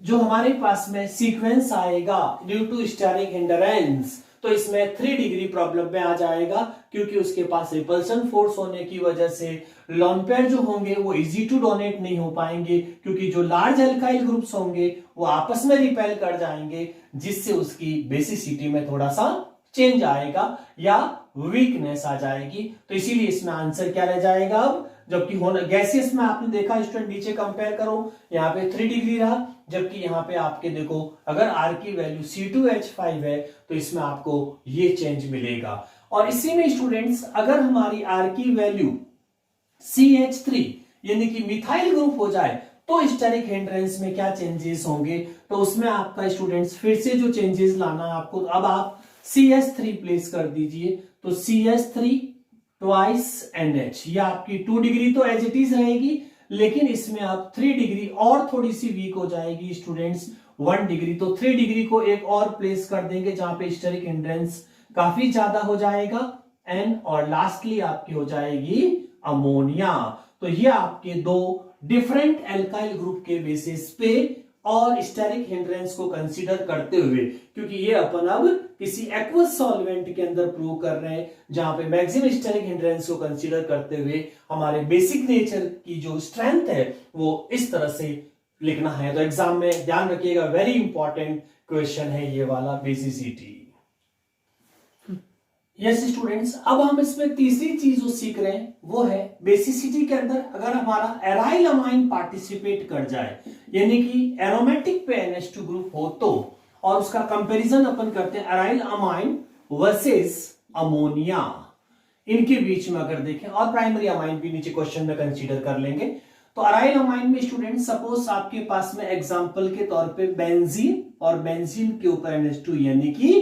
जो हमारे पास में सीक्वेंस आएगा ड्यू टू स्टेरिक हिंडरेंस, तो इसमें 3 डिग्री प्रॉब्लम में आ जाएगा, क्योंकि उसके पास रिपल्सन फोर्स होने की वजह से लोन पेयर जो होंगे वो इजी टू डोनेट नहीं हो पाएंगे, क्योंकि जो लार्ज एल्काइल ग्रुप्स होंगे वो आपस में रिपेल कर जाएंगे, जिससे उसकी बेसिसिटी में थोड़ा सा चेंज आएगा या वीकनेस आ जाएगी। तो इसीलिए इसमें आंसर क्या रह जाएगा अब, जबकि गैसियस में आपने देखा स्टूडेंट, नीचे कंपेयर करो, यहाँ पे 3 डिग्री रहा, जबकि यहाँ पे आपके देखो अगर R की वैल्यू C2H5 है तो इसमें आपको ये चेंज मिलेगा। और इसी में स्टूडेंट्स अगर हमारी R की वैल्यू CH3 यानी कि मिथाइल ग्रुप हो जाए तो स्टेरिक हिंड्रेंस में क्या चेंजेस होंगे, तो उसमें आपका स्टूडेंट्स फिर से जो चेंजेस लाना है आपको, अब आप CH3 प्लेस कर दीजिए, तो CH3 ट्वाइस NH, ये आपकी 2 डिग्री तो एज इट इज रहेगी, लेकिन इसमें आप 3 डिग्री और थोड़ी सी वीक हो जाएगी स्टूडेंट्स, 1 डिग्री, तो 3 डिग्री को एक और प्लेस कर देंगे जहां पे स्टेरिक हिंड्रेंस काफी ज्यादा हो जाएगा N, और लास्टली आपकी हो जाएगी अमोनिया। तो ये आपके 2 डिफरेंट एल्काइल ग्रुप के बेसिस पे और स्टेरिक हिंड्रेंस को कंसीडर करते हुए, क्योंकि ये अपन अब किसी एक्वस सॉल्वेंट के अंदर प्रूव कर रहे हैं जहां पे मैक्सिमम स्टेरिक हिंड्रेंस को कंसीडर करते हुए हमारे बेसिक नेचर की जो स्ट्रेंथ है वो इस तरह से लिखना है। तो एग्जाम में ध्यान रखिएगा, वेरी इंपॉर्टेंट क्वेश्चन है ये वाला, बेसिसिटी। यस स्टूडेंट्स, अब हम इसमें तीसरी चीज जो सीख रहे हैं वो है बेसिसिटी के अंदर अगर हमारा एराइल अमाइन पार्टिसिपेट कर जाए, यानी कि एरोमेटिक पे NH2 ग्रुप हो तो, और उसका कंपैरिजन अपन करते हैं एराइल अमाइन वर्सेस अमोनिया, इनके बीच में अगर देखें, और प्राइमरी अमाइन भी नीचे क्वेश्चन में कंसीडर कर लेंगे। तो अराइल अमाइन में स्टूडेंट सपोज आपके पास में एग्जांपल के तौर पे बेंजीन, और बेंजीन के ऊपर NH2 यानी कि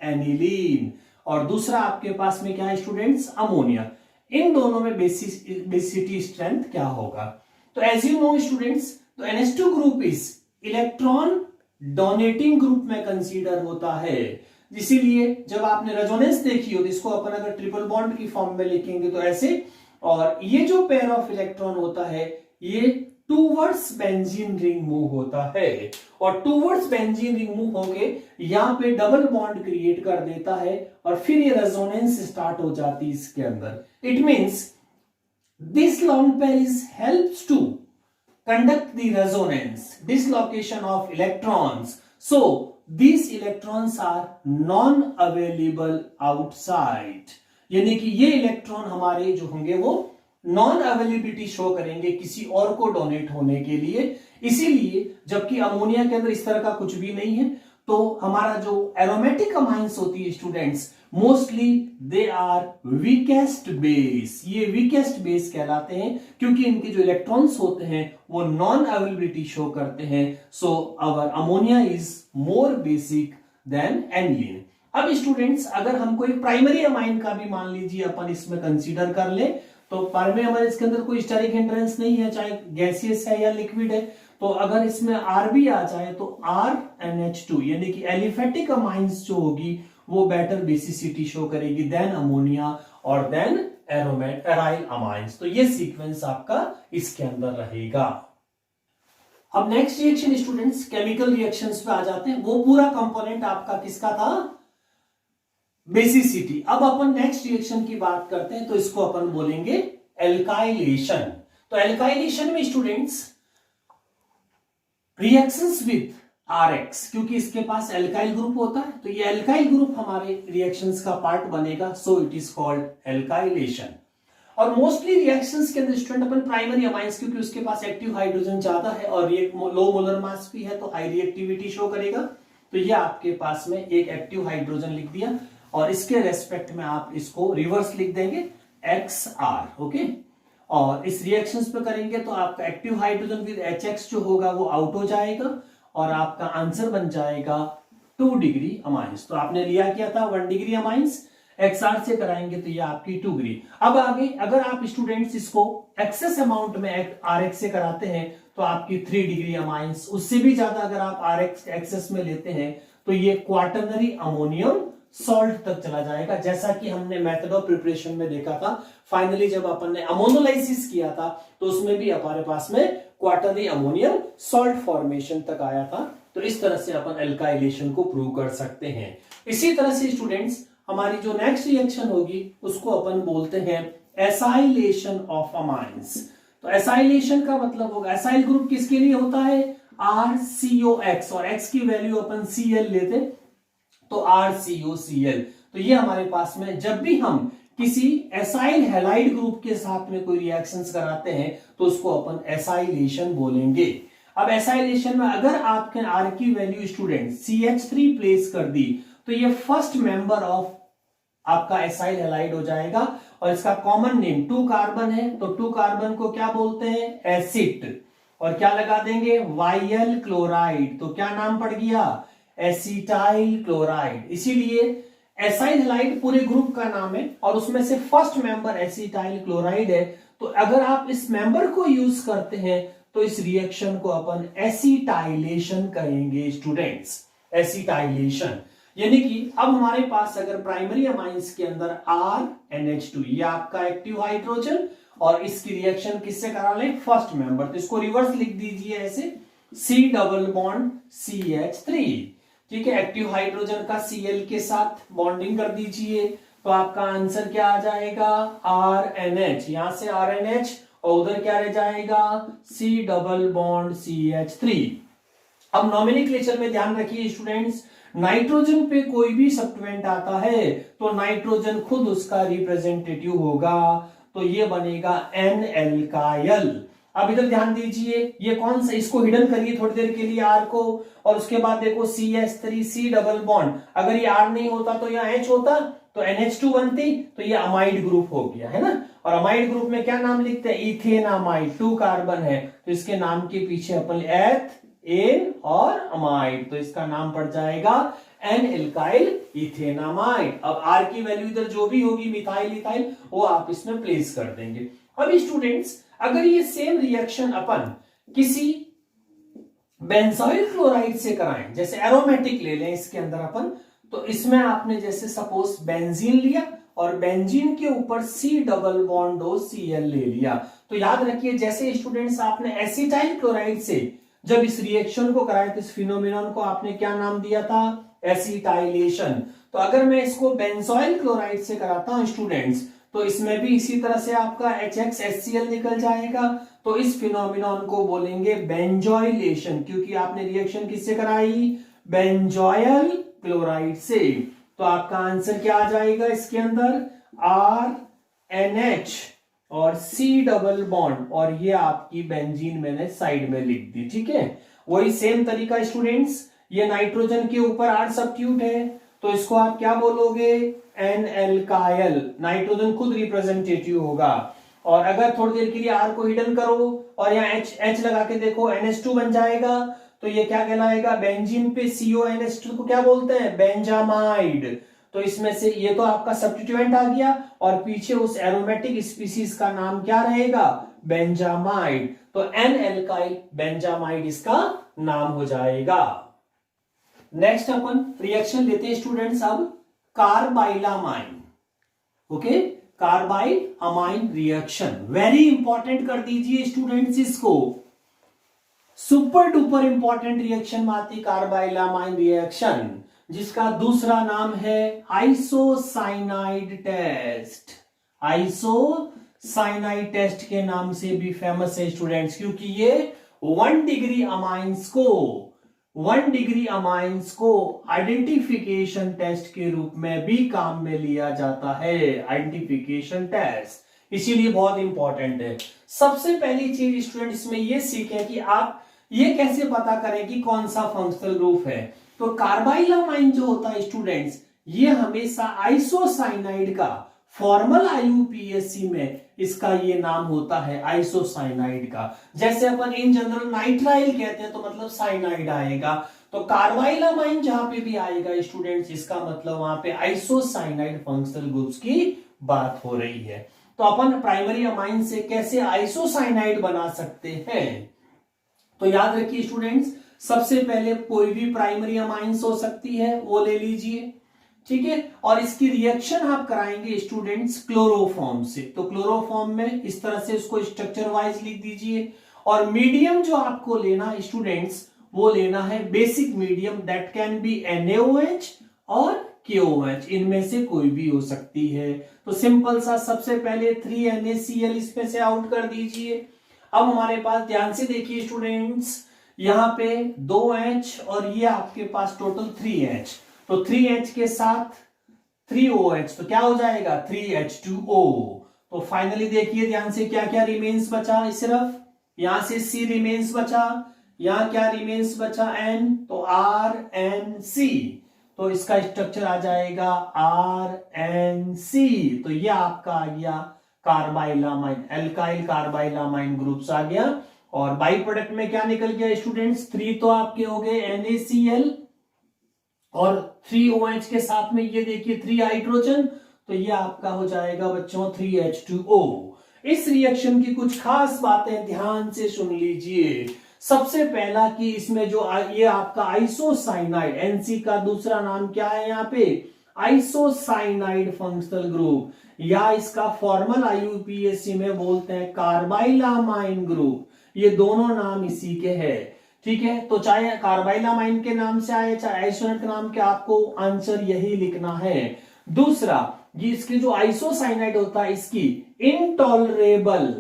एनिलीन, और दूसरा आपके पास में क्या है स्टूडेंट्स, अमोनिया। इन दोनों में बेसिसिटी स्ट्रेंथ क्या होगा, तो एज यू नो स्टूडेंट्स, तो NH2 group is electron donating group में कंसीडर होता है, इसीलिए जब आपने रेजोनेंस देखी हो तो इसको अपन अगर ट्रिपल बॉन्ड की फॉर्म में लिखेंगे तो ऐसे, और ये जो पेयर ऑफ इलेक्ट्रॉन होता है ये टूवर्ड्स बेंजीन रिंग मूव होता है, और टूवर्ड्स बेंजीन रिंग मूव होके यहां पे डबल बॉन्ड क्रिएट कर देता है, और फिर ये रेजोनेंस स्टार्ट हो जाती है इसके अंदर। It means this lone pair is helps to conduct the resonance, dislocation of electrons. So these electrons are non-available outside. यानी कि ये इलेक्ट्रॉन हमारे जो होंगे वो नॉन अवेलेबिलिटी शो करेंगे किसी और को डोनेट होने के लिए, इसीलिए जबकि अमोनिया के अंदर इस तरह का कुछ भी नहीं है। तो हमारा जो एरोमेटिक अमाइंस होती है students, mostly they are weakest base, ये वीकेस्ट बेस कहलाते हैं क्योंकि इनके जो इलेक्ट्रॉन्स होते हैं वो नॉन अवेलेबिलिटी शो करते हैं। So our ammonia is more basic than aniline. अब स्टूडेंट्स अगर हम कोई प्राइमरी अमाइन का भी मान लीजिए अपन इसमें कंसीडर कर ले, तो प्राइमरी अमाइन इसके अंदर कोई स्टेरिक हिंड्रेंस नहीं है, चाहे गैसियस है या लिक्विड है, तो अगर इसमें R भी आ जाए तो RNH2 यानी कि एलिफेटिक अमाइंस जो होगी वो बेटर बेसिसिटी शो करेगी देन अमोनिया और देन एराइल अमाइंस। तो ये सीक्वेंस आपका इसके अंदर रहेगा। अब next reaction students chemical reactions पे आ जाते हैं, वो पूरा कंपोनेंट आपका किसका था, बेसिसिटी। अब अपन नेक्स्ट रिएक्शन की बात करते हैं तो इसको अपन बोलेंगे एल्काइलेशन। तो एल्काइलेशन में स्टूडेंट्स रिएक्शंस विद RX, क्योंकि इसके पास एल्काइल ग्रुप होता है तो ये एल्काइल ग्रुप हमारे रिएक्शंस का पार्ट बनेगा, so it is called alkylation. और मोस्टली रिएक्शंस के अंदर स्टूडेंट अपन प्राइमरी अमाइंस, क्योंकि उसके पास एक्टिव हाइड्रोजन ज्यादा है और लो मोलर मास भी है तो हाई रिएक्टिविटी शो करेगा, तो ये आपके पास में एक एक्टिव हाइड्रोजन लिख दिया, और इसके रेस्पेक्ट में आप इसको रिवर्स लिख देंगे XR, ओके। और इस रिएक्शंस पे करेंगे तो आपका एक्टिव हाइड्रोजन विद HX जो होगा वो आउट हो जाएगा, और आपका आंसर बन जाएगा 2 डिग्री अमाइंस। तो आपने लिया क्या था 1 डिग्री अमाइंस, XR से कराएंगे तो ये आपकी 2 डिग्री। अब आगे अगर आप स्टूडेंट्स इसको एक्सेस अमाउंट में RX से कराते हैं तो आपकी 3 डिग्री अमाइंस, उससे भी ज्यादा अगर आप RX एक्सेस में लेते हैं तो ये क्वाटरनरी अमोनियम सॉल्ट तक चला जाएगा, जैसा कि हमने मेथड ऑफ प्रिपरेशन में देखा था। फाइनली जब अपन ने अमोनोलाइसिस किया था तो उसमें भी हमारे पास में क्वाटरनरी अमोनियम सॉल्ट फॉर्मेशन तक आया था। तो इस तरह से अपन एल्काइलेशन को प्रूव कर सकते हैं। इसी तरह से स्टूडेंट्स हमारी जो नेक्स्ट रिएक्शन होगी उसको अपन बोलते हैं एसाइलेशन ऑफ अमाइंस। तो एसाइलेशन का मतलब होगा, एसाइल ग्रुप किसके लिए होता है RCOX, और X की वैल्यू अपन Cl लेते तो RCOCl। तो ये हमारे पास में जब भी हम किसी एसाइल हैलाइड ग्रुप के साथ में कोई रिएक्शंस कराते हैं तो उसको अपन एसाइलेशन बोलेंगे। अब एसाइलेशन में अगर आपके R की वैल्यू स्टूडेंट CH3 प्लेस कर दी तो ये फर्स्ट मेंबर ऑफ आपका एसाइल हैलाइड हो जाएगा, और इसका कॉमन नेम 2 कार्बन है तो 2 कार्बन को क्या बोलते हैं एसिड, और क्या लगा देंगे YL क्लोराइड, तो क्या नाम पड़ गया एसिटाइल क्लोराइड। इसीलिए एसाइल हैलाइड पूरे ग्रुप का नाम है और उसमें से फर्स्ट मेंबर एसिटाइल क्लोराइड है। तो अगर आप इस मेंबर को यूज करते हैं तो इस रिएक्शन को अपन एसिटाइलेशन कहेंगे स्टूडेंट्स, एसिटाइलेशन। यानी कि अब हमारे पास अगर प्राइमरी अमाइंस के अंदर RNH2 ये आपका एक्टिव हाइड्रोजन, और इसकी रिएक्शन किससे करा ले फर्स्ट मेंबर, तो इसको रिवर्स लिख दीजिए ऐसे C डबल बॉन्ड CH3, ठीक है। एक्टिव हाइड्रोजन का Cl के साथ बॉन्डिंग कर दीजिए तो आपका आंसर क्या आ जाएगा RNH, यहां से RNH और उधर क्या रह जाएगा C डबल बॉन्ड CH3। अब नॉमेनक्लेचर में ध्यान रखिए स्टूडेंट्स, नाइट्रोजन पे कोई भी सब्स्टिट्यूएंट आता है तो नाइट्रोजन खुद उसका रिप्रेजेंटेटिव होगा, तो ये बनेगा N एल्काइल। अब इधर ध्यान दीजिए ये कौन सा, इसको हिडन करिए थोड़ी देर के लिए R को, और उसके बाद देखो CH3 C डबल बॉन्ड, अगर ये R नहीं होता तो यहाँ H होता तो NH2 बनती, तो ये अमाइड ग्रुप हो गया है ना। और अमाइड ग्रुप में क्या नाम लिखते हैं इथेनामाइड, 2 कार्बन है तो इसके नाम के पीछे अपन एथ एन और अमाइड, तो इसका नाम पड़ जाएगा N एल्काइल इथेनामाइड। अब R की वैल्यू इधर जो भी होगी मिथाइल इथाइल वो आप इसमें प्लेस कर देंगे। अब स्टूडेंट्स अगर ये सेम रिएक्शन अपन किसी बेंजोइल क्लोराइड से कराएं, जैसे एरोमेटिक ले लें इसके अंदर अपन, तो इसमें आपने जैसे सपोज बेंजीन लिया और बेंजीन के ऊपर C डबल बॉन्ड Cl ले लिया, तो याद रखिए जैसे स्टूडेंट्स आपने एसिटाइल क्लोराइड से जब इस रिएक्शन को कराया तो इस फिनोमिनन को आपने क्या नाम दिया था एसिटाइलेशन। तो अगर मैं इसको बेंजोइल क्लोराइड से कराता हूं स्टूडेंट्स तो इसमें भी इसी तरह से आपका HX निकल जाएगा, तो इस फिनोमिनन को बोलेंगे बेंजोइलेशन, क्योंकि आपने रिएक्शन किससे कराई बेंजोइल क्लोराइड से। तो आपका आंसर क्या आ जाएगा इसके अंदर RNH और C डबल बॉन्ड, और ये आपकी बेंजीन मैंने साइड में लिख दी, ठीक है। वही सेम तरीका स्टूडेंट्स, ये नाइट्रोजन के ऊपर R सब्स्टिट्यूट है तो इसको आप क्या बोलोगे N एल्काइल, नाइट्रोजन खुद रिप्रेजेंटेटिव होगा। और अगर थोड़ी देर के लिए R को हिडन करो और यहाँ H लगा के देखो NH2 बन जाएगा, तो ये क्या कहलाएगा बेंजीन पे CONH2 को क्या बोलते हैं बेंजामाइड। तो इसमें से ये तो आपका सब्स्टिट्यूएंट आ गया और पीछे उस एरोमेटिक स्पीसीज का नाम क्या रहेगा बेंजामाइड, तो N एल्काइल बेंजामाइड इसका नाम हो जाएगा। नेक्स्ट अपन रिएक्शन लेते हैं स्टूडेंट्स अब carbylamine, okay, carbyl amine reaction. Very important कर दीजिए स्टूडेंट्स इसको, सुपर डुपर इंपॉर्टेंट रिएक्शन में आती कार्बाइलामाइन रिएक्शन, जिसका दूसरा नाम है आइसोसाइनाइड टेस्ट। आइसोसाइनाइड टेस्ट के नाम से भी फेमस है स्टूडेंट्स, क्योंकि ये 1 डिग्री अमाइंस को आइडेंटिफिकेशन टेस्ट के रूप में भी काम में लिया जाता है, आइडेंटिफिकेशन टेस्ट, इसीलिए बहुत इंपॉर्टेंट है। सबसे पहली चीज स्टूडेंट इसमें ये सीखें कि आप ये कैसे पता करें कि कौन सा फंक्शनल ग्रुप है। तो कार्बाइलामाइन जो होता है स्टूडेंट्स, ये हमेशा आइसोसाइनाइड का फॉर्मल आईयूपीएसी में इसका ये नाम होता है आइसोसाइनाइड का। जैसे अपन इन जनरल नाइट्राइल कहते हैं तो मतलब साइनाइड आएगा, तो कार्बाइलामाइन जहां पे भी आएगा स्टूडेंट्स, इसका मतलब वहां पे आइसोसाइनाइड फंक्शनल ग्रुप्स की बात हो रही है। तो अपन प्राइमरी अमाइन से कैसे आइसोसाइनाइड बना सकते हैं, तो याद रखिए स्टूडेंट्स, सबसे पहले कोई भी प्राइमरी अमाइंस हो सकती है, वो ले लीजिए, ठीक है। और इसकी रिएक्शन आप कराएंगे स्टूडेंट्स क्लोरोफॉर्म से, तो क्लोरोफॉर्म में इस तरह से उसको स्ट्रक्चर वाइज लिख दीजिए। और मीडियम जो आपको लेना है स्टूडेंट्स, वो लेना है basic medium, that can be NaOH और KOH, इनमें से कोई भी हो सकती है। तो सिंपल सा, सबसे पहले 3NaCl इसमें से आउट कर दीजिए। अब हमारे पास ध्यान से देखिए स्टूडेंट्स, यहां पे 2H और ये आपके पास टोटल 3H, तो 3H के साथ 3OH, तो क्या हो जाएगा 3H2O। तो फाइनली देखिए ध्यान से, क्या क्या रिमेन्स बचा, सिर्फ यहां से C रिमेन्स बचा, यहां क्या रिमेन्स बचा N, तो RNC, तो इसका स्ट्रक्चर आ जाएगा RNC। तो ये आपका आ गया कार्बाइलामाइन, एल्काइल कार्बाइलामाइन ग्रुप्स आ गया। और बाई प्रोडक्ट में क्या निकल गया स्टूडेंट्स, 3 तो आपके हो गए NaCl और 3OH के साथ में ये देखिए 3 हाइड्रोजन, तो ये आपका हो जाएगा बच्चों 3H2O। इस रिएक्शन की कुछ खास बातें ध्यान से सुन लीजिए। सबसे पहला कि इसमें जो ये आपका आइसोसाइनाइड, NC का दूसरा नाम क्या है यहाँ पे, आइसोसाइनाइड फंक्शनल ग्रुप, या इसका फॉर्मल आईयूपीएसी में बोलते हैं कार्बाइलामाइन ग्रुप, ये दोनों नाम इसी के हैं, ठीक है। तो चाहे कार्बाइलामाइन के नाम से आए चाहे आइसोनेट के नाम के, आपको आंसर यही लिखना है। दूसरा, ये इसके जो आइसोसाइनाइड होता है, इसकी इनटॉलरेबल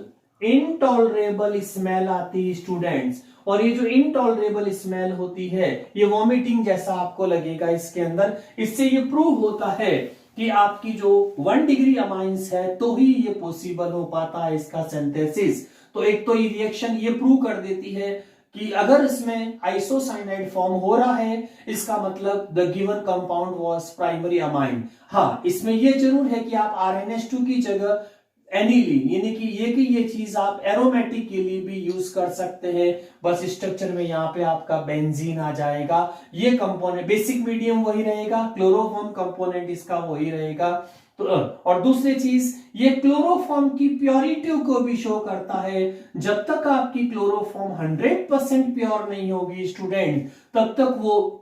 स्मेल आती है स्टूडेंट्स, और ये जो इनटॉलरेबल स्मेल होती है, ये वॉमिटिंग जैसा आपको लगेगा इसके अंदर। इससे ये प्रूव होता है कि आपकी जो 1 डिग्री अमाइंस है तो ही ये पॉसिबल हो पाता है इसका सिंथेसिस। तो एक तो ये रिएक्शन ये प्रूव कर देती है कि अगर इसमें आइसोसाइनाइड फॉर्म हो रहा है, इसका मतलब the given compound was primary amine. हाँ, इसमें ये जरूर है कि आप RNH2 की जगह एनिलीन, यानी कि ये चीज आप एरोमेटिक के लिए भी यूज कर सकते हैं, बस स्ट्रक्चर में यहाँ पे आपका बेंजीन आ जाएगा। ये कंपोनेंट बेसिक मीडियम वही रहेगा, क्लोरोफॉर्म कंपोनेंट इसका वही रहेगा। तो और दूसरी चीज, ये क्लोरोफॉर्म की प्योरिटी को भी शो करता है। जब तक आपकी क्लोरोफॉर्म 100% प्योर नहीं होगी स्टूडेंट, तब तक वो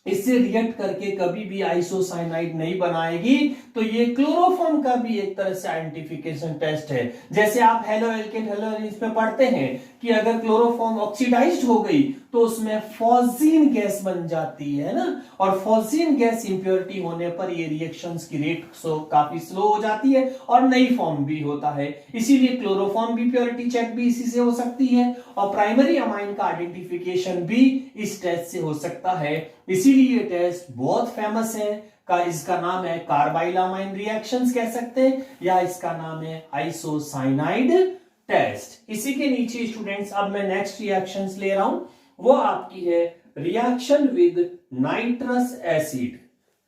इससे रिएक्ट करके कभी भी आइसोसाइनाइड नहीं बनाएगी। तो ये क्लोरोफॉर्म का भी एक तरह से आइडेंटिफिकेशन टेस्ट है। जैसे आप हेलो एल्केन हेलो एल्केन्स में पढ़ते हैं कि अगर क्लोरोफॉर्म ऑक्सीडाइज्ड हो गई तो उसमें फॉस्जीन गैस बन जाती है ना, और फॉस्जीन गैस इंप्योरिटी होने पर ये रिएक्शंस की रेट काफी स्लो हो जाती है और नई फॉर्म भी होता है। इसीलिए क्लोरोफॉर्म भी प्योरिटी चेक भी इसी से हो सकती है, और प्राइमरी अमाइन का आइडेंटिफिकेशन भी इस टेस्ट से हो सकता है। इसीलिए ये टेस्ट बहुत फेमस है, का इसका नाम है कार्बाइलामाइन रिएक्शंस कह सकते हैं, या इसका नाम है आइसोसाइनाइड टेस्ट। इसी के नीचे स्टूडेंट्स अब मैं नेक्स्ट रिएक्शंस ले रहा हूं, वो आपकी है reaction with nitrous acid.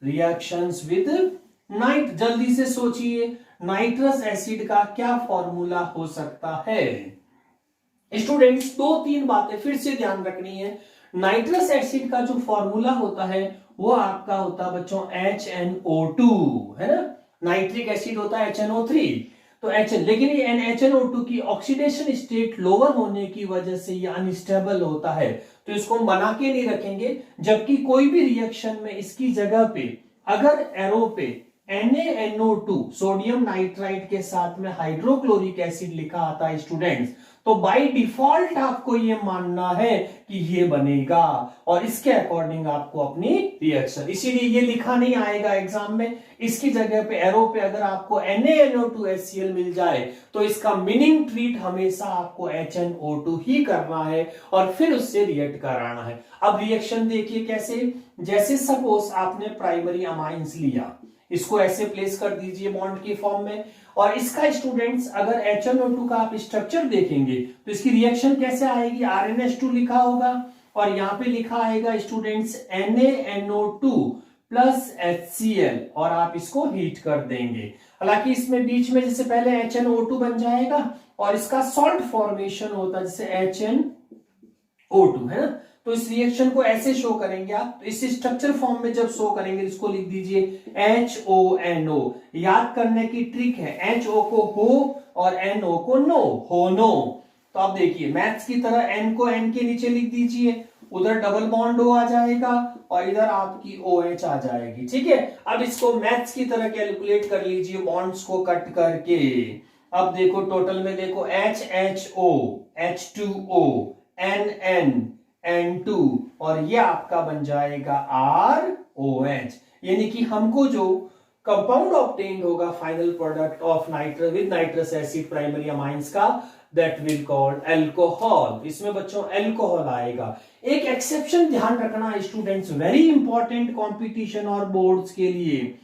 Reactions with night, जल्दी से सोचिए नाइट्रस एसिड का क्या फॉर्मूला हो सकता है स्टूडेंट्स। 2-3 बातें फिर से ध्यान रखनी है। नाइट्रस एसिड का जो फॉर्मूला होता है वो आपका होता है बच्चों HNO2, है ना। नाइट्रिक एसिड होता है HNO3, तो HN, लेकिन ये NaHNO2 की ऑक्सीडेशन स्टेट लोअर होने की वजह से ये अनस्टेबल होता है, तो इसको हम बना के नहीं रखेंगे। जबकि कोई भी रिएक्शन में इसकी जगह पे अगर एरो पे NaNO2 सोडियम नाइट्राइड के साथ में हाइड्रोक्लोरिक एसिड लिखा आता है स्टूडेंट्स, तो बाय डिफॉल्ट आपको ये मानना है कि ये बनेगा, और इसके अकॉर्डिंग आपको अपनी रिएक्शन, इसीलिए ये लिखा नहीं आएगा एग्जाम में। इसकी जगह पे एरो पे अगर आपको NaNO2HCl मिल जाए तो इसका मीनिंग ट्रीट हमेशा आपको HNO2 ही करना है और फिर उससे रिएक्ट कराना है। अब रिएक्शन देखिए कैसे, जैसे सपोज आपने प्राइमरी अमाइंस लिया, इसको ऐसे प्लेस कर दीजिए बॉन्ड की फॉर्म में, और इसका स्टूडेंट्स अगर HNO2 का आप स्ट्रक्चर देखेंगे तो इसकी रिएक्शन कैसे आएगी, RNH2 लिखा होगा, और यहाँ पे लिखा आएगा स्टूडेंट्स NaNO2 प्लस HCl और आप इसको हीट कर देंगे। हालांकि इसमें बीच में जैसे पहले HNO2 बन जाएगा और इसका सॉल्ट फॉर्मेशन होता है जैसे HNO2 है ना। तो इस रिएक्शन को ऐसे शो करेंगे आप, तो इस स्ट्रक्चर फॉर्म में जब शो करेंगे इसको लिख दीजिए HONO। याद करने की ट्रिक है, HO को हो और NO को नो, होनो। तो आप देखिए मैथ्स की तरह N को N के नीचे लिख दीजिए, उधर डबल बॉन्ड O आ जाएगा और इधर आपकी OH आ जाएगी। ठीक है, अब इसको मैथ्स की तरह कैलकुलेट कर लीजिए बॉन्ड्स को कट करके। अब देखो टोटल में देखो HHO, H2O, NN, N2 और ये आपका बन जाएगा ROH। यानी कि हमको जो कंपाउंड ऑब्टेन्ड होगा final product of nitrous with nitrous acid primary amines का, दैट विल कॉल्ड अल्कोहल। इसमें बच्चों अल्कोहल आएगा। एक एक्सेप्शन ध्यान रखना स्टूडेंट्स, वेरी इंपॉर्टेंट कंपटीशन और बोर्ड्स के लिए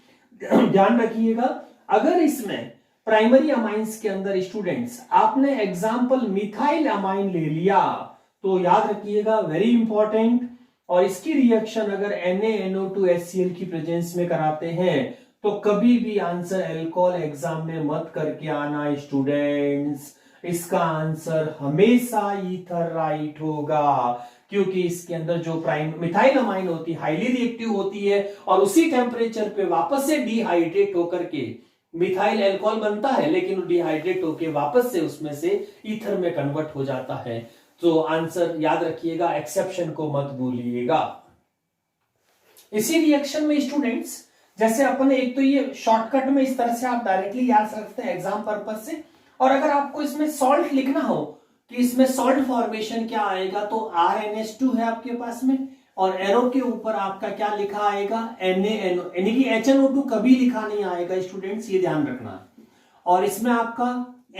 ध्यान रखिएगा। अगर इसमें प्राइमरी अमाइंस के अंदर स्टूडेंट्स आपने एग्जांपल मिथाइल अमाइन ले लिया तो याद रखिएगा वेरी इंपॉर्टेंट, और इसकी रिएक्शन अगर NaNO2HCl की प्रेजेंस में कराते हैं तो कभी भी आंसर अल्कोहल एग्जाम में मत करके आना स्टूडेंट्स। इसका आंसर हमेशा ईथर राइट होगा, क्योंकि इसके अंदर जो मिथाइल अमाइन होती है हाईली रिएक्टिव होती है और उसी टेम्परेचर पे वापस से डिहाइड्रेट होकर के मिथाइल अल्कोहल बनता है, लेकिन डिहाइड्रेट होकर वापस से उसमें से ईथर में कन्वर्ट हो जाता है। तो आंसर याद रखिएगा, एक्सेप्शन को मत भूलिएगा। इसी रिएक्शन में स्टूडेंट्स जैसे अपन एक तो ये शॉर्टकट में इस तरह से आप डायरेक्टली याद रखते हैं एग्जाम पर्पज से, और अगर आपको इसमें सॉल्ट लिखना हो कि इसमें सॉल्ट फॉर्मेशन क्या आएगा तो RNH2 है आपके पास में, और एरो के ऊपर आपका क्या लिखा आएगा NaNO, यानी कि HNO2 कभी लिखा नहीं आएगा स्टूडेंट्स, ये ध्यान रखना। और इसमें आपका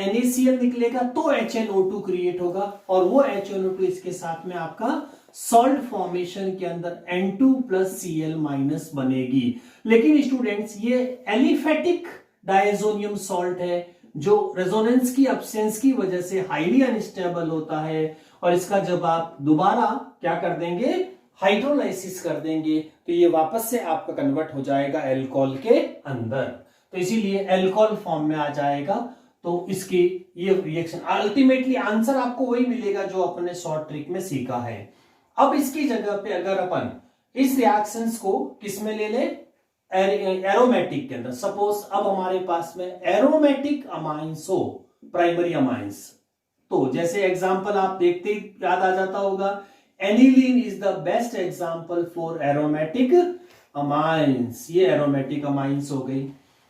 NaCl निकलेगा तो HNO2 क्रिएट होगा, और वो HNO2 इसके साथ में आपका सॉल्ट फॉर्मेशन के अंदर N2 प्लस Cl माइनस बनेगी। लेकिन स्टूडेंट्स ये एलिफेटिक डायजोनियम सॉल्ट है जो रेजोनेंस की एब्सेंस की वजह से हाईली अनस्टेबल होता है, और इसका जब आप दोबारा क्या कर देंगे हाइड्रोलाइसिस कर देंगे तो ये वापस से आपका कन्वर्ट हो जाएगा अल्कोहल के अंदर, तो इसीलिए अल्कोहल फॉर्म में आ जाएगा। तो इसकी ये रिएक्शन अल्टीमेटली आंसर आपको वही मिलेगा जो अपने शॉर्ट ट्रिक में सीखा है। अब इसकी जगह पे अगर अपन इस रिएक्शंस को किसमें ले ले एरोमेटिक के अंदर, सपोज अब हमारे पास में एरोमेटिक अमाइंस हो प्राइमरी अमाइंस, तो जैसे एग्जांपल आप देखते याद आ जाता होगा aniline is the best example for aromatic amines. ये एरोमेटिक अमाइंस हो गई।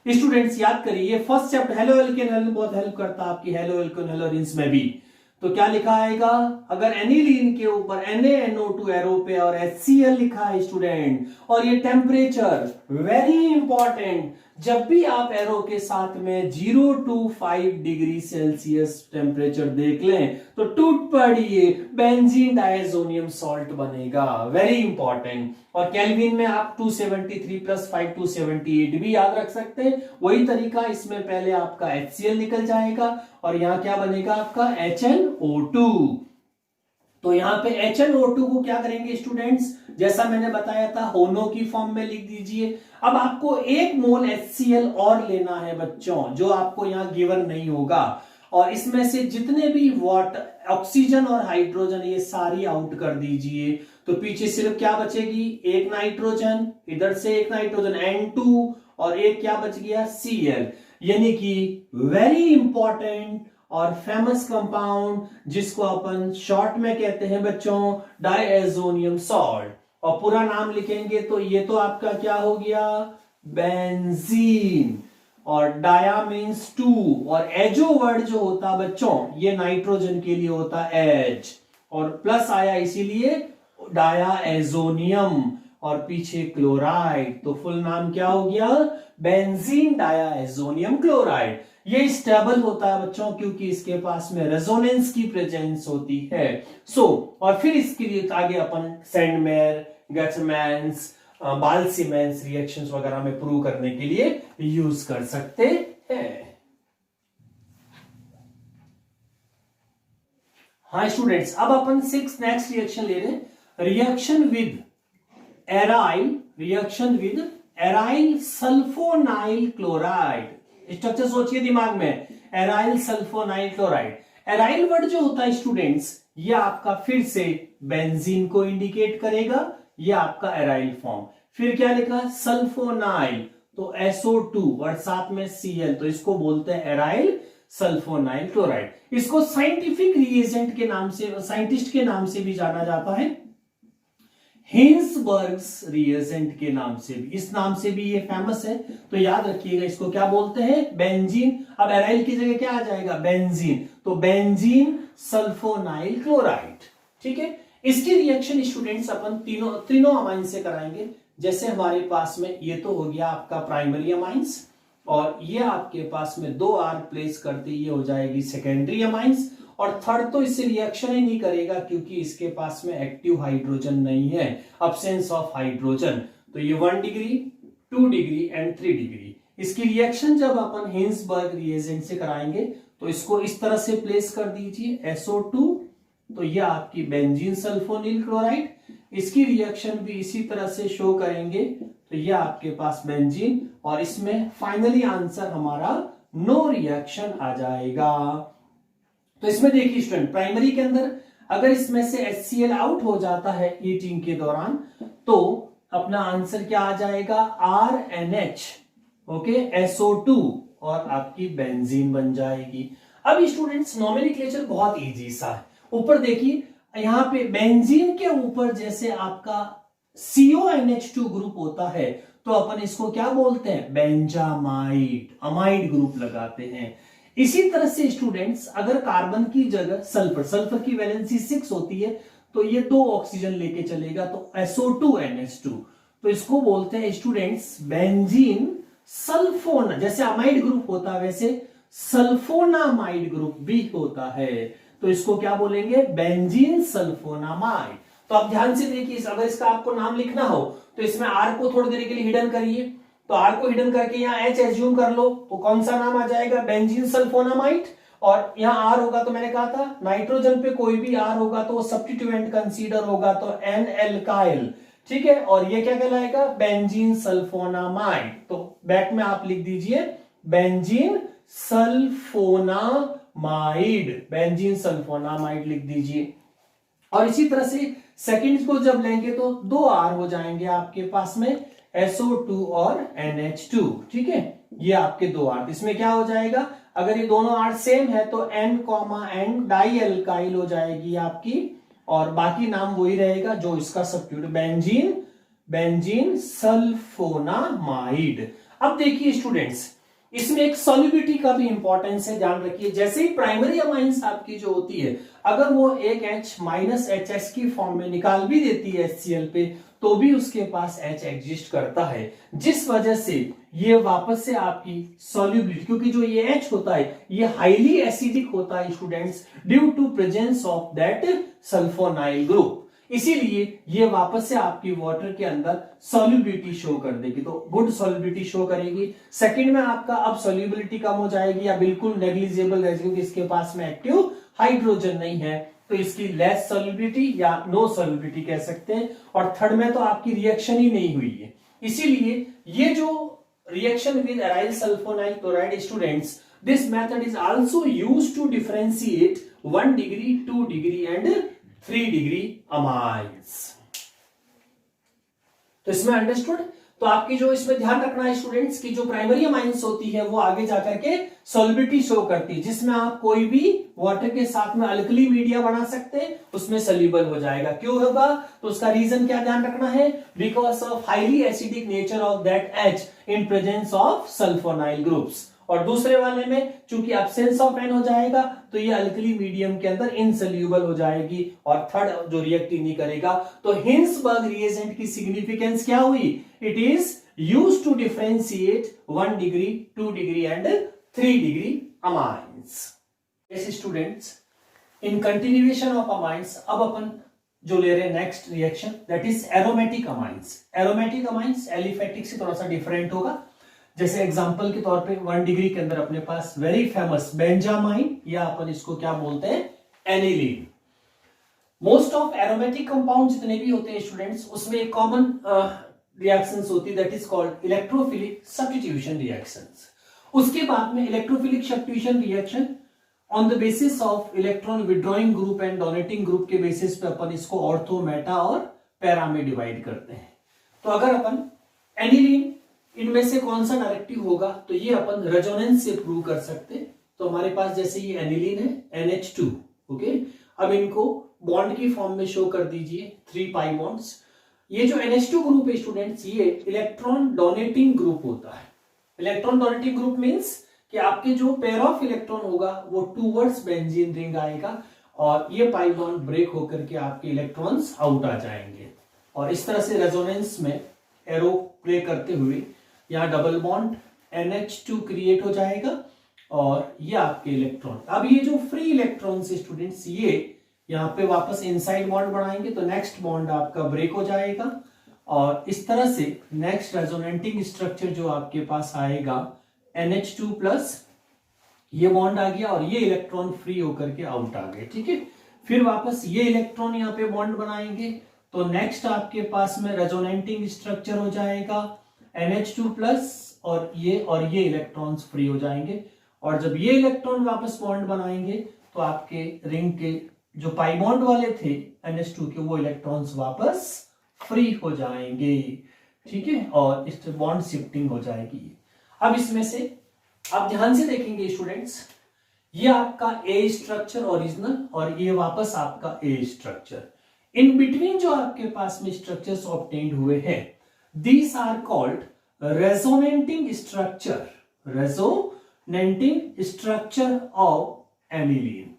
स्टूडेंट्स याद करिए फर्स्ट चैप्टर हेलो एल्केन बहुत हेल्प करता है आपकी हेलो एल्केन हेलोरिन्स में भी। तो क्या लिखा आएगा अगर एनिलीन के ऊपर NaNO2 एरो पे और HCl लिखा है स्टूडेंट, और ये टेम्परेचर वेरी इंपॉर्टेंट, जब भी आप एरो के साथ में 0 to 5 डिग्री सेल्सियस टेम्परेचर देख लें तो टूट पड़िए बेंजीन डायजोनियम सॉल्ट बनेगा, वेरी इंपॉर्टेंट। और केल्विन में आप 273 प्लस 5 278 भी याद रख सकते हैं। वही तरीका, इसमें पहले आपका HCl निकल जाएगा और यहां क्या बनेगा आपका HNO2। तो यहां पे HNO2 को क्या करेंगे स्टूडेंट्स, जैसा मैंने बताया था होनो की फॉर्म में लिख दीजिए। अब आपको 1 मोल HCl और लेना है बच्चों, जो आपको यहां गिवन नहीं होगा, और इसमें से जितने भी वाटर ऑक्सीजन और हाइड्रोजन ये सारी आउट कर दीजिए। तो पीछे सिर्फ क्या बचेगी, एक नाइट्रोजन, इधर से एक नाइट्रोजन N2 और एक क्या बच गया Cl, यानी कि वेरी इंपॉर्टेंट और फेमस कंपाउंड जिसको अपन शॉर्ट में कहते हैं बच्चों डायएजोनियम सॉल्ट। और पूरा नाम लिखेंगे तो ये तो आपका क्या हो गया बेंजीन, और डाया मीन्स 2, और एजो वर्ड जो होता बच्चों ये नाइट्रोजन के लिए होता H, और प्लस आया इसीलिए डायाएजोनियम, और पीछे क्लोराइड, तो फुल नाम क्या हो गया बेंजीन डायाएजोनियम क्लोराइड। ये स्टेबल होता है बच्चों क्योंकि इसके पास में रेजोनेंस की प्रेजेंस होती है। और फिर इसके लिए आगे अपन सैंडमेयर, गैचमैन्स, बाल्सीमेंस रिएक्शंस वगैरह में प्रूव करने के लिए यूज कर सकते हैं। हाँ स्टूडेंट्स, अब अपन 6 नेक्स्ट रिएक्शन ले रहे हैं। Reaction with aryl sulfonyl chloride. Structure सोचिए दिमाग में, aryl sulfonyl chloride. Aryl word जो होता है स्टूडेंट्स, ये आपका फिर से बेंजीन को इंडिकेट करेगा, ये आपका एराइल फॉर्म। फिर क्या लिखा, सल्फोनाइल, तो SO2 और साथ में Cl, तो इसको बोलते हैं एराइल सल्फोनाइल क्लोराइड। इसको साइंटिफिक रिएजेंट के नाम से, साइंटिस्ट के नाम से भी जाना जाता है, हिंसबर्ग्स रिएजेंट के नाम से भी, इस नाम से भी ये फेमस है। तो याद रखिएगा, इसको क्या बोलते हैं, बेंजीन। अब एराइल की जगह क्या आ जाएगा, बेंजीन, तो बेंजीन सल्फोनाइल क्लोराइड। ठीक है, इसकी रिएक्शन स्टूडेंट्स अपन तीनों अमाइन से कराएंगे। जैसे हमारे पास में ये तो हो गया आपका प्राइमरी अमाइंस, और ये आपके पास में 2 R प्लेस करते ये हो जाएगी सेकेंडरी अमाइंस, और थर्ड तो इससे रिएक्शन ही नहीं करेगा क्योंकि इसके पास में एक्टिव हाइड्रोजन नहीं है, अब्सेंस ऑफ हाइड्रोजन। तो ये 1 डिग्री, 2 डिग्री एंड 3 डिग्री। इसकी रिएक्शन जब अपन हिंसबर्ग रिएजेंट से कराएंगे तो इसको इस तरह से प्लेस कर दीजिए, SO2, तो ये आपकी बेंजीन सल्फोनिल क्लोराइड। इसकी रिएक्शन भी इसी तरह से शो करेंगे, तो ये आपके पास बेंजीन, और इसमें फाइनली आंसर हमारा नो रिएक्शन आ जाएगा। तो इसमें देखिए स्टूडेंट, प्राइमरी के अंदर अगर इसमें से HCl आउट हो जाता है हीटिंग के दौरान, तो अपना आंसर क्या आ जाएगा, RNH, ओके, SO2, और आपकी बेंजीन बन जाएगी। अब स्टूडेंट्स नॉमेनक्लेचर बहुत इजी सा है। ऊपर देखिए, यहां पे बेंजीन के ऊपर जैसे आपका CONH2 ग्रुप होता है, तो अपन इसको क्या बोलते हैं, बेंजामाइड, अमाइड ग्रुप लगाते हैं। इसी तरह से स्टूडेंट्स, अगर कार्बन की जगह सल्फर की वैलेंसी 6 होती है, तो ये 2 ऑक्सीजन लेके चलेगा, तो SO2NH2, तो इसको बोलते हैं स्टूडेंट्स बेंजीन सल्फोना। जैसे अमाइड ग्रुप होता है वैसे सल्फोनामाइड ग्रुप भी होता है, तो इसको क्या बोलेंगे, बेंजीन सल्फोनामाइड। तो आप ध्यान से देखिए, अगर इसका आपको नाम लिखना हो तो इसमें R को थोड़ी देर के लिए हिडन करिए, तो R को हिडन करके यहाँ H एज्यूम कर लो, तो कौन सा नाम आ जाएगा, बेंजीन सल्फोनामाइड। और यहाँ R होगा तो मैंने कहा था नाइट्रोजन पे कोई भी R होगा तो वो सब्स्टिट्यूएंट कंसीडर होगा, तो N एल्काइल, ठीक है। और ये क्या कहलाएगा, बेंजीन सल्फोनामाइड। तो बैक में आप लिख दीजिए बेंजीन सल्फोनामाइड, बेंजीन सल्फोनामाइड लिख दीजिए। और इसी तरह से सेकंड को जब लेंगे तो 2 R हो जाएंगे आपके पास में, SO2 और NH2, ठीक है, ये आपके 2 R। इसमें क्या हो जाएगा, अगर ये दोनों R सेम है तो N, डाई एल्काइल हो जाएगी आपकी, और बाकी नाम वही रहेगा जो इसका सब्स्टिट्यूट, बेंजीन सल्फोनामाइड। अब देखिए स्टूडेंट्स, इसमें एक सॉल्युबिलिटी का भी इंपॉर्टेंस है, ध्यान रखिए। जैसे ही प्राइमरी अमाइंस आपकी जो होती है, अगर वो एक H माइनस HH की फॉर्म में निकाल भी देती है HCl पे, तो भी उसके पास H एग्जिस्ट करता है, जिस वजह से ये वापस से आपकी सॉल्युबिलिटी, क्योंकि जो ये H होता है ये हाईली एसिडिक होता है students, due to presence of that sulfonyl group, इसीलिए ये वापस से आपकी वाटर के अंदर सॉल्युबिलिटी शो कर देगी, तो गुड सॉल्युबिलिटी शो करेगी। सेकंड में आपका अब सॉल्युबिलिटी कम हो जाएगी या बिल्कुल नेग्लिजिबल रहेगी, क्योंकि इसके पास में एक्टिव हाइड्रोजन नहीं है, तो इसकी लेस सॉल्युबिलिटी या नो सॉल्युबिलिटी कह सकते हैं। और थर्ड में तो आपकी रिएक्शन ही नहीं हुई है, इसीलिए ये जो reaction with aryl sulfonyl chloride students, this method is also used to differentiate 1 degree, 2 degree and 3 degree amines. तो इसमें अंडरस्टूड। तो आपकी जो इसमें ध्यान रखना है स्टूडेंट्स की जो प्राइमरी अमाइंस होती है वो आगे जाकर के सॉल्युबिलिटी शो करती है, जिसमें आप कोई भी वाटर के साथ में अल्कली मीडिया बना सकते हैं, उसमें सॉल्युबल हो जाएगा। क्यों होगा, तो उसका रीजन क्या ध्यान रखना है, because of highly acidic nature of that H in presence of sulfonyl groups. और दूसरे वाले में चूंकि एब्सेंस ऑफ N हो जाएगा तो ये अल्कली मीडियम के अंदर इनसोल्यूबल हो जाएगी, और थर्ड जो रिएक्ट ही नहीं करेगा। तो हिंसबर्ग रिएजेंट की सिग्निफिकेंस क्या हुई, it is used to differentiate 1 degree, 2 degree and 3 degree amines. Yes students, in continuation of amines अब अपन जो ले रहे हैं next reaction, that is aromatic amines. Aromatic amines aliphatic से थोड़ा सा डिफरेंट होगा। जैसे एग्जांपल के तौर पे 1 डिग्री के अंदर अपने पास वेरी फेमस बेंजामाइन, या अपन इसको क्या बोलते हैं, aniline. Most of aromatic compound जितने भी होते हैं स्टूडेंट्स, उसमें एक कॉमन रिएक्शंस होती है, that is called electrophilic substitution reactions. उसके बाद में electrophilic substitution reaction on the basis of electron withdrawing group and donating group के बेसिस पे अपन इसको ऑर्थो, मेटा और पैरा में डिवाइड करते हैं। तो अगर अपन एनिलीन इनमें से कौन सा डायरेक्टिव होगा, तो ये अपन रेजोनेंस से प्रूव कर सकते हैं। तो हमारे पास जैसे ये एनिलीन है NH2, ओके। अब इनको बॉन्ड की फॉर्म में शो कर दीजिए 3 पाई बॉन्ड्स। ये जो NH2 ग्रुप है स्टूडेंट्स, ये इलेक्ट्रॉन डोनेटिंग ग्रुप होता है। इलेक्ट्रॉन डोनेटिंग ग्रुप मींस कि आपके जो पेयर ऑफ इलेक्ट्रॉन होगा वो टूवर्ड्स बेंजीन रिंग आएगा और ये पाई बॉन्ड ब्रेक होकर के आपके इलेक्ट्रॉन्स आउट आ जाएंगे। और इस तरह से रेजोनेंस में एरो प्ले करते हुए यहाँ डबल बॉन्ड NH2 क्रिएट हो जाएगा और ये आपके इलेक्ट्रॉन। अब ये जो फ्री इलेक्ट्रॉन से स्टूडेंट्स, ये यहाँ पे वापस इनसाइड बॉन्ड बनाएंगे तो नेक्स्ट बॉन्ड आपका ब्रेक हो जाएगा और इस तरह से नेक्स्ट रेजोनेटिंग स्ट्रक्चर जो आपके पास आएगा NH2 प्लस, ये बॉन्ड आ गया और ये इलेक्ट्रॉन फ्री होकर के आउट आ गए, ठीक है। फिर वापस ये इलेक्ट्रॉन यहाँ पे बॉन्ड बनाएंगे तो नेक्स्ट आपके पास में रेजोनेटिंग स्ट्रक्चर हो जाएगा NH2 प्लस और ये इलेक्ट्रॉन्स फ्री हो जाएंगे। और जब ये इलेक्ट्रॉन वापस बॉन्ड बनाएंगे तो आपके रिंग के जो पाई बॉन्ड वाले थे NH2 के, वो इलेक्ट्रॉन्स वापस फ्री हो जाएंगे, ठीक है। और इस बॉन्ड शिफ्टिंग हो जाएगी। अब इसमें से आप ध्यान से देखेंगे स्टूडेंट्स, ये आपका A स्ट्रक्चर ओरिजिनल और ये वापस आपका A स्ट्रक्चर। इन बिटवीन जो आपके पास में स्ट्रक्चर्स ऑब्टेन्ड हुए हैं, these are called resonating structure, resonating structure of aniline,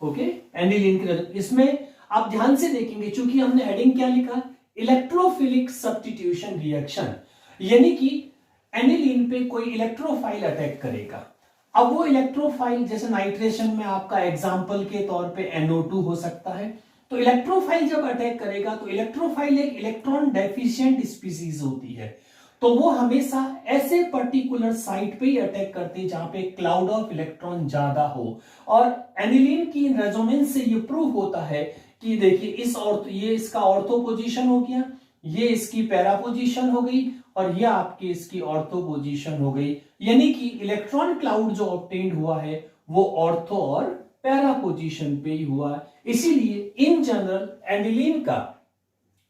okay. Aniline के इसमें आप ध्यान से देखेंगे, चूंकि हमने हेडिंग क्या लिखा, इलेक्ट्रोफिलिक सब्स्टिट्यूशन रिएक्शन, यानी कि एनिलीन पे कोई इलेक्ट्रोफाइल अटैक करेगा। अब वो इलेक्ट्रोफाइल जैसे नाइट्रेशन में आपका एग्जाम्पल के तौर पे NO2 हो सकता है। तो इलेक्ट्रोफाइल जब अटैक करेगा तो इलेक्ट्रोफाइल एक इलेक्ट्रॉन डेफिशिएंट स्पीसीज होती है, तो वो हमेशा ऐसे पर्टिकुलर साइट पे ही अटैक करते हैं जहां पे क्लाउड ऑफ इलेक्ट्रॉन ज्यादा हो। और एनिलीन की रेजोनेंस से ये प्रूव होता है कि देखिए ये इसका ऑर्थो पोजीशन हो गया, ये इसकी पैरा पोजीशन हो गई और ये आपकी इसकी ऑर्थो पोजीशन हो गई, यानी कि इलेक्ट्रॉन क्लाउड जो ऑब्टेन्ड हुआ है वो ऑर्थो और पैरा पोजीशन पे ही हुआ है। इसीलिए इन जनरल एनिलीन का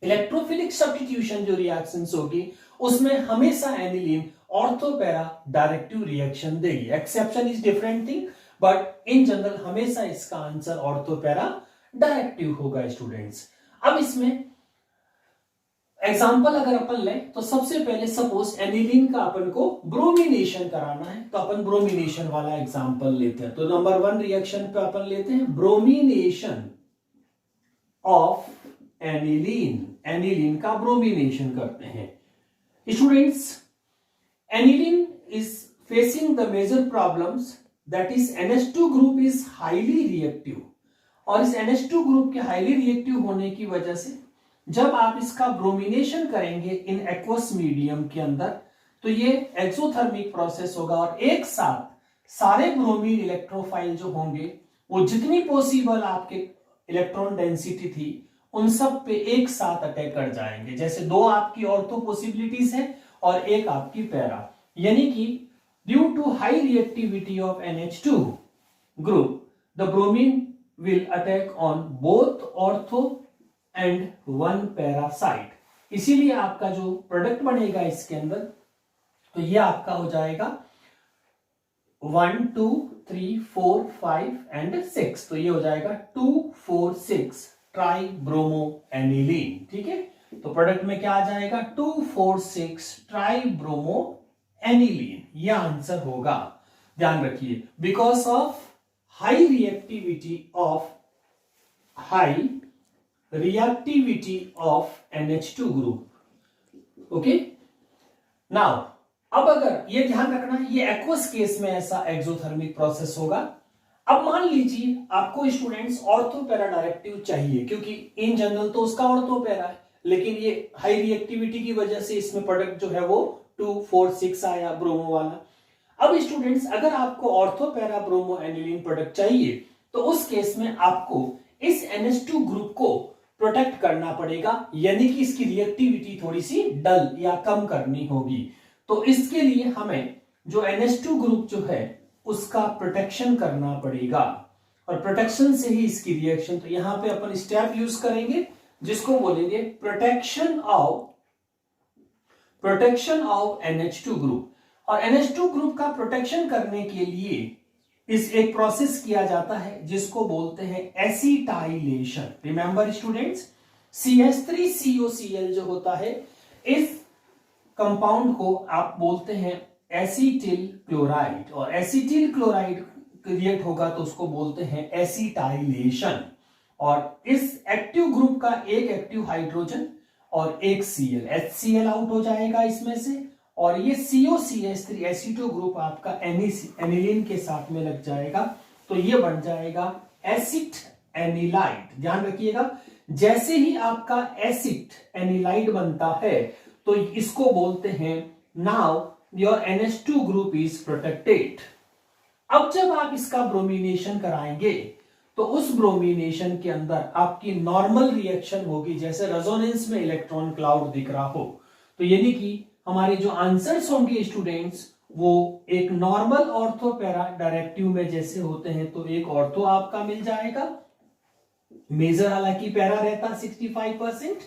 इलेक्ट्रोफिलिक सब्स्टिट्यूशन जो रिएक्शंस होगी उसमें हमेशा aniline ortho para directive reaction देगी। Exception is different thing, but in general हमेशा इसका आंसर ऑर्थो पैरा डायरेक्टिव होगा स्टूडेंट्स। अब इसमें एग्जाम्पल अगर अपन लें तो सबसे पहले सपोज एनिलीन का अपन को ब्रोमिनेशन कराना है, तो अपन ब्रोमिनेशन वाला एग्जाम्पल लेते हैं। तो नंबर 1 रिएक्शन पे अपन लेते हैं ब्रोमिनेशन ऑफ एनिलीन, एनिलीन का ब्रोमिनेशन करते हैं। Students, aniline is facing the major problems, that is NH2 group is highly reactive, और इस NH2 ग्रुप के हाईली रिएक्टिव होने की वजह से जब आप इसका ब्रोमिनेशन करेंगे इन एक्वस मीडियम के अंदर तो ये एक्सोथर्मिक प्रोसेस होगा और एक साथ सारे ब्रोमीन इलेक्ट्रोफाइल जो होंगे वो जितनी पॉसिबल आपके इलेक्ट्रॉन डेंसिटी थी उन सब पे एक साथ अटैक कर जाएंगे। जैसे 2 आपकी ऑर्थो पॉसिबिलिटीज है और एक आपकी पैरा, यानी कि due to high reactivity of NH2 group the bromine will attack on both ortho and one para site। इसीलिए आपका जो प्रोडक्ट बनेगा इसके अंदर तो ये आपका हो जाएगा 1 2 3 4 5 एंड 6, तो ये हो जाएगा 2 4 6 ट्राई ब्रोमो एनिलीन, ठीक है। तो प्रोडक्ट में क्या आ जाएगा 2 4 6 ट्राई ब्रोमो एनिलीन, ये आंसर होगा। ध्यान रखिए, because of high reactivity of NH2 group, okay। now अब अगर ये ध्यान रखना ये एक्वस केस में ऐसा एक्सोथर्मिक प्रोसेस होगा। अब मान लीजिए आपको स्टूडेंट्स ऑर्थो पैरा डायरेक्टिव चाहिए, क्योंकि इन जनरल तो उसका ऑर्थो पैरा है, लेकिन ये हाई रिएक्टिविटी की वजह से इसमें प्रोडक्ट जो है वो 2 4 6 आया ब्रोमो वाला। अब स्टूडेंट्स अगर आपको ortho para bromo aniline product चाहिए तो उस केस में आपको इस NH2 ग्रुप को प्रोटेक्ट करना पड़ेगा, यानी कि इसकी रिएक्टिविटी थोड़ी सी डल या कम करनी होगी। तो इसके लिए हमें जो NH2 ग्रुप जो है उसका प्रोटेक्शन करना पड़ेगा, और प्रोटेक्शन से ही इसकी रिएक्शन। तो यहां पे अपन स्टेप यूज करेंगे जिसको बोलेंगे प्रोटेक्शन ऑफ NH2 ग्रुप। और NH2 ग्रुप का प्रोटेक्शन करने के लिए इस एक प्रोसेस किया जाता है जिसको बोलते हैं एसिटाइलेशन। रिमेंबर स्टूडेंट्स, CH3COCl जो होता है, इस कंपाउंड को आप बोलते हैं एसिटिल क्लोराइड, और एसिटिल क्लोराइड क्रिएट होगा तो उसको बोलते हैं एसिटाइलेशन। और इस एक्टिव ग्रुप का एक एक्टिव हाइड्रोजन और एक Cl, HCl आउट हो जाएगा इसमें से, और ये COCH3 एसिटो ग्रुप आपका एनिलीन के साथ में लग जाएगा, तो ये बन जाएगा एसिड एनिलाइड। ध्यान रखिएगा, जैसे ही आपका एसिड एनिलाइड बनता है तो इसको बोलते हैं now your NH2 group is protected. अब जब आप इसका ब्रोमिनेशन कराएंगे तो उस ब्रोमिनेशन के अंदर आपकी नॉर्मल रिएक्शन होगी, जैसे रेजोनेंस में इलेक्ट्रॉन क्लाउड दिख रहा हो। तो यानी कि हमारे जो आंसर्स होंगे स्टूडेंट्स वो एक नॉर्मल ऑर्थो पैरा डायरेक्टिव में जैसे होते हैं, तो एक ऑर्थो आपका मिल जाएगा। मेजर हालांकि पैरा रहता 65%,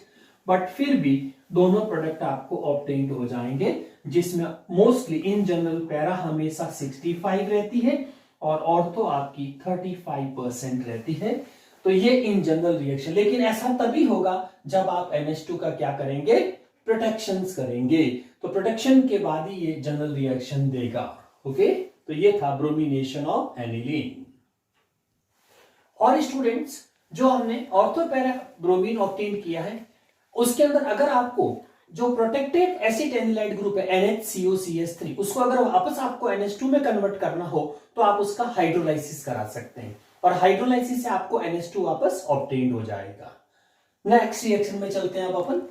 बट फिर भी दोनों प्रोडक्ट आपको ऑब्टेन्ड हो जाएंगे, जिसमें मोस्टली इन जनरल पैरा हमेशा 65 रहती है और ऑर्थो आपकी 35% रहती है। तो ये इन जनरल रिएक्शन, लेकिन ऐसा तभी होगा जब आप NH2 का क्या करेंगे, प्रोटेक्शंस करेंगे। तो प्रोटेक्शन के बाद ही ये जनरल रिएक्शन देगा। ओके, तो ये था ब्रोमिनेशन ऑफ एनिलीन। और स्टूडेंट्स, जो हमने ऑर्थो पैरा ब्रोमीन ऑब्टेन किया है उसके अंदर अगर आपको जो प्रोटेक्टेड एसिड एनिलाइड ग्रुप है NHCOCH3, उसको अगर वापस आपको NH2 में कन्वर्ट करना हो तो आप उसका हाइड्रोलाइसिस करा सकते हैं, और हाइड्रोलाइसिस से आपको NH2 वापस ऑब्टेन्ड हो जाएगा। नेक्स्ट रिएक्शन में चलते हैं अब अपन।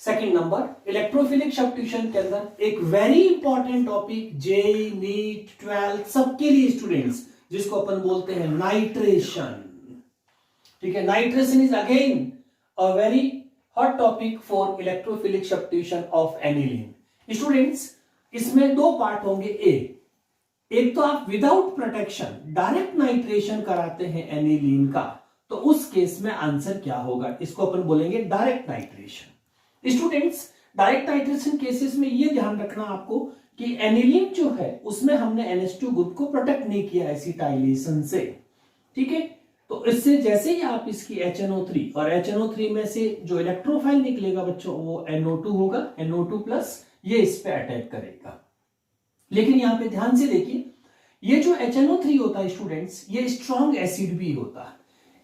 सेकंड नंबर, इलेक्ट्रोफिलिक सब्स्टिट्यूशन के अंदर एक very important topic JEE NEET 12 सबके लिए स्टूडेंट्स, जिसको अपन बोलते हैं नाइट्रेशन। ठीक है, nitration is again a very hot topic for electrophilic substitution of aniline. Students, इसमें दो पार्ट होंगे। एक तो आप विदाउट प्रोटेक्शन डायरेक्ट नाइट्रेशन कराते हैं एनिलीन का, तो उस केस में आंसर क्या होगा, इसको अपन बोलेंगे direct nitration. Students, direct nitration cases में ये ध्यान रखना आपको कि एनिलीन जो है उसमें हमने NH2 ग्रुप को प्रोटेक्ट नहीं किया एसिटाइलेशन से। ठीक है, तो इससे जैसे ही आप इसकी HNO3, और HNO3 में से जो इलेक्ट्रोफाइल निकलेगा बच्चों वो NO2 होगा, NO2+, ये इस पे अटैक करेगा। लेकिन यहां पे ध्यान से देखिए, ये जो HNO3 होता है स्टूडेंट्स, ये स्ट्रॉन्ग एसिड भी होता है,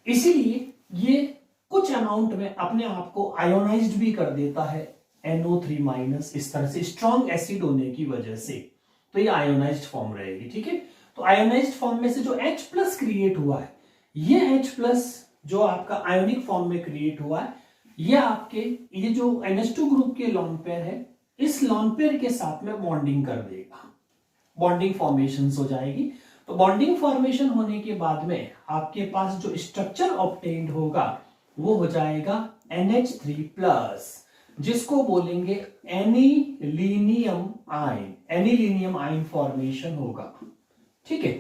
इसीलिए ये कुछ अमाउंट में अपने आप को आयोनाइज्ड भी कर देता है NO3-, इस तरह से स्ट्रॉन्ग एसिड होने की वजह से, तो ये आयोनाइज्ड फॉर्म रहेगी। ठीक है, तो आयोनाइज्ड फॉर्म में से जो H+ क्रिएट हुआ है, ये H+ जो आपका आयोनिक फॉर्म में क्रिएट हुआ है, ये आपके ये जो NH2 ग्रुप के लॉन पेयर है, इस लॉन पेयर के साथ में बॉन्डिंग कर देगा, बॉन्डिंग फॉर्मेशन हो जाएगी। तो बॉन्डिंग फॉर्मेशन होने के बाद में आपके पास जो स्ट्रक्चर ऑब्टेन्ड होगा वो हो जाएगा NH3+, जिसको बोलेंगे anilinium ion. Anilinium ion formation होगा। ठीक है,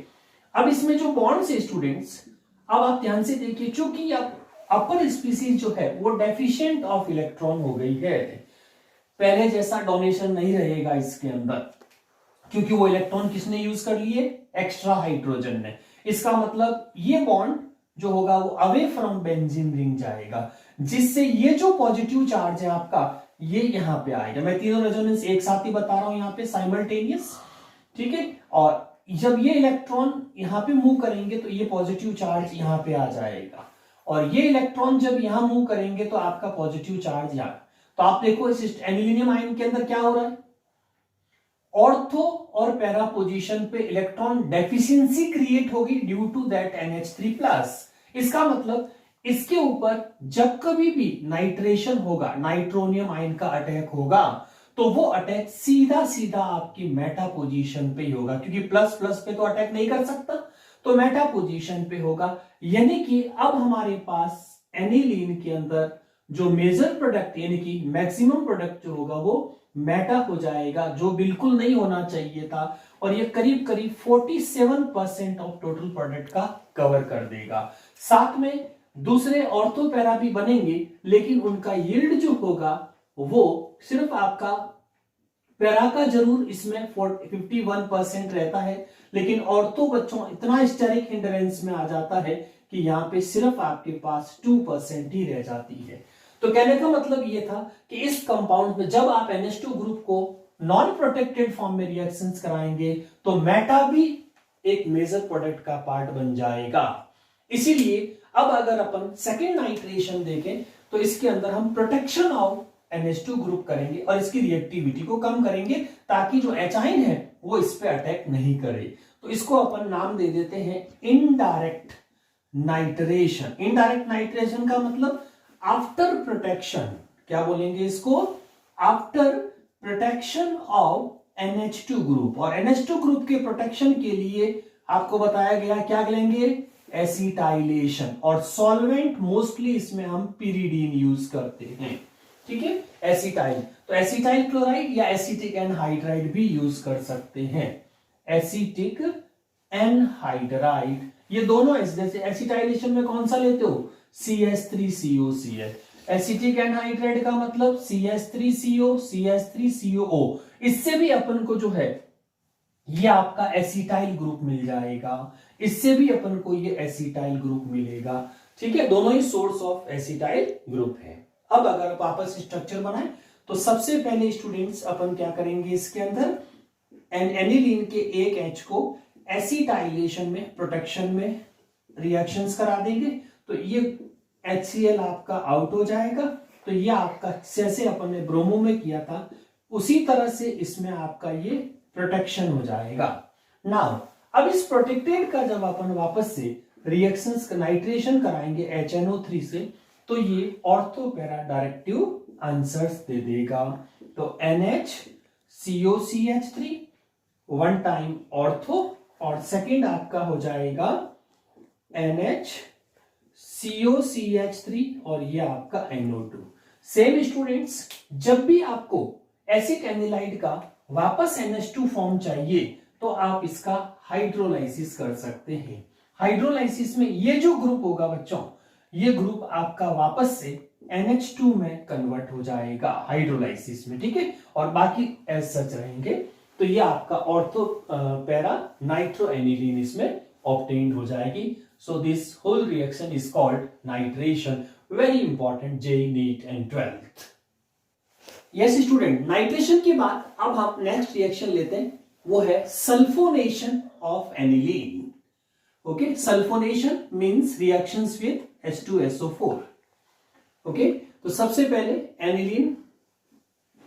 अब इसमें जो बॉन्ड्स है स्टूडेंट्स, अब आप ध्यान से देखिए, चूंकि अब अपर स्पीसीज जो है वो डेफिशिएंट ऑफ इलेक्ट्रॉन हो गई है, पहले जैसा डोनेशन नहीं रहेगा इसके अंदर, क्योंकि वो इलेक्ट्रॉन किसने यूज कर लिए, एक्स्ट्रा हाइड्रोजन ने। इसका मतलब ये बॉन्ड जो होगा वो अवे फ्रॉम बेंजीन रिंग जाएगा, जिससे ये जो पॉजिटिव चार्ज है आपका ये यहां पे आएगा। मैं तीनों रेजोनेंस एक साथ ही बता रहा हूं यहां पे साइमल्टेनियस। ठीक है, और जब ये इलेक्ट्रॉन यहां पे मूव करेंगे तो ये पॉजिटिव चार्ज यहां पे आ जाएगा, और ये इलेक्ट्रॉन जब यहां मूव करेंगे तो आपका पॉजिटिव चार्ज यहां। तो आप देखो इस एनिलीनियम आयन के अंदर क्या हो रहा है, ऑर्थो और पैरा पोजीशन पे इलेक्ट्रॉन डेफिशिएंसी क्रिएट होगी ड्यू टू दैट NH3+। इसका मतलब इसके ऊपर जब कभी भी नाइट्रेशन होगा, नाइट्रोनियम आयन का अटैक होगा, तो वो अटैक सीधा सीधा आपकी मेटा पोजीशन पे ही होगा, क्योंकि प्लस प्लस पे तो अटैक नहीं कर सकता, तो मेटा पोजीशन पे होगा, यानी कि अब हमारे पास एनिलीन के अंदर जो मेजर प्रोडक्ट यानी कि मैक्सिमम प्रोडक्ट जो होगा वो मेटा हो जाएगा, जो बिल्कुल नहीं होना चाहिए था, और ये करीब करीब 47% ऑफ टोटल प्रोडक्ट का कवर कर देगा। साथ में दूसरे ऑर्थो पैरा भी बनेंगे, लेकिन उनका यील्ड जो होगा वो सिर्फ आपका पैरा का जरूर इसमें 51% रहता है, लेकिन ऑर्थो बच्चों इतना स्टेरिक हिंड्रेंस में आ जाता है कि यहाँ पे सिर्फ आपके पास 2% ही रह जाती है। तो कहने का मतलब ये था कि इस कंपाउंड में जब आप NH2 ग्रुप को नॉन प्रोटेक्टेड फॉर्म में रिएक्शंस कराएंगे तो मेटा भी एक मेजर प्रोडक्ट का पार्ट बन जाएगा। इसीलिए अब अगर अपन सेकेंड नाइट्रेशन देखें तो इसके अंदर हम प्रोटेक्शन ऑफ NH2 ग्रुप करेंगे और इसकी रिएक्टिविटी को कम करेंगे ताकि जो एचाइन है वो इस पे अटैक नहीं करे। तो इसको अपन नाम दे देते हैं इनडायरेक्ट नाइट्रेशन। इनडायरेक्ट नाइट्रेशन का मतलब आफ्टर प्रोटेक्शन, क्या बोलेंगे इसको, after protection of NH2 group. और NH2 ग्रुप के प्रोटेक्शन के लिए आपको बताया गया क्या लेंगे, एसिटाइलेशन, और सॉल्वेंट मोस्टली इसमें हम पिरिडीन यूज करते हैं, ठीक है, एसिटाइल। तो एसिटाइल क्लोराइड या एसिटिक एनहाइड्राइड भी यूज कर सकते हैं, एसिटिक एनहाइड्राइड। ये दोनों जैसे एसिटाइलेशन में कौन सा लेते हो, CH3COCH। एसिटिक एनहाइड्राइड का मतलब CH3CO CH3COO। इससे भी अपन को जो है ये आपका एसिटाइल ग्रुप मिल जाएगा, इससे भी अपन को ये एसिटाइल ग्रुप मिलेगा, ठीक है, दोनों ही सोर्स ऑफ एसिटाइल ग्रुप है। अब अगर आप आपस स्ट्रक्चर बनाएं तो सबसे पहले स्टूडेंट्स अपन क्या करेंगे, इसके अंदर एनिलीन के एक H को एसिटाइलेशन में प्रोटेक्शन में रिएक्शंस करा देंगे तो ये HCl आपका आउट हो जाएगा। तो ये आपका जैसे अपन ने ब्रोमो में किया था उसी तरह से इसमें आपका ये प्रोटेक्शन हो जाएगा। नाउ अब इस प्रोटेक्टेड का जब अपन वापस से रिएक्शंस नाइट्रेशन कराएंगे HNO3 से तो ये ऑर्थो पैरा डायरेक्टिव आंसर्स दे देगा। तो NHCOCH3 वन टाइम ऑर्थो और सेकंड आपका हो जाएगा NHCOCH3 और ये आपका NO2। सेम स्टूडेंट्स, जब भी आपको एसिड एनिलाइड का वापस NH2 फॉर्म चाहिए तो आप इसका हाइड्रोलाइसिस कर सकते हैं। हाइड्रोलाइसिस में ये जो ग्रुप होगा बच्चों, ये ग्रुप आपका वापस से NH2 में कन्वर्ट हो जाएगा हाइड्रोलाइसिस में, ठीक है, और बाकी एज सच रहेंगे। तो ये आपका ऑर्थो पैरा नाइट्रो एनिलीन इसमें ऑब्टेन्ड हो जाएगी। So this whole reaction is called nitration, very important JEE NEET and 12th। Yes student, nitration के बाद अब हम नेक्स्ट रिएक्शन लेते हैं, वो है sulphonation of aniline. Okay, sulphonation means reactions with H2SO4। Okay, तो सबसे पहले एनिलीन,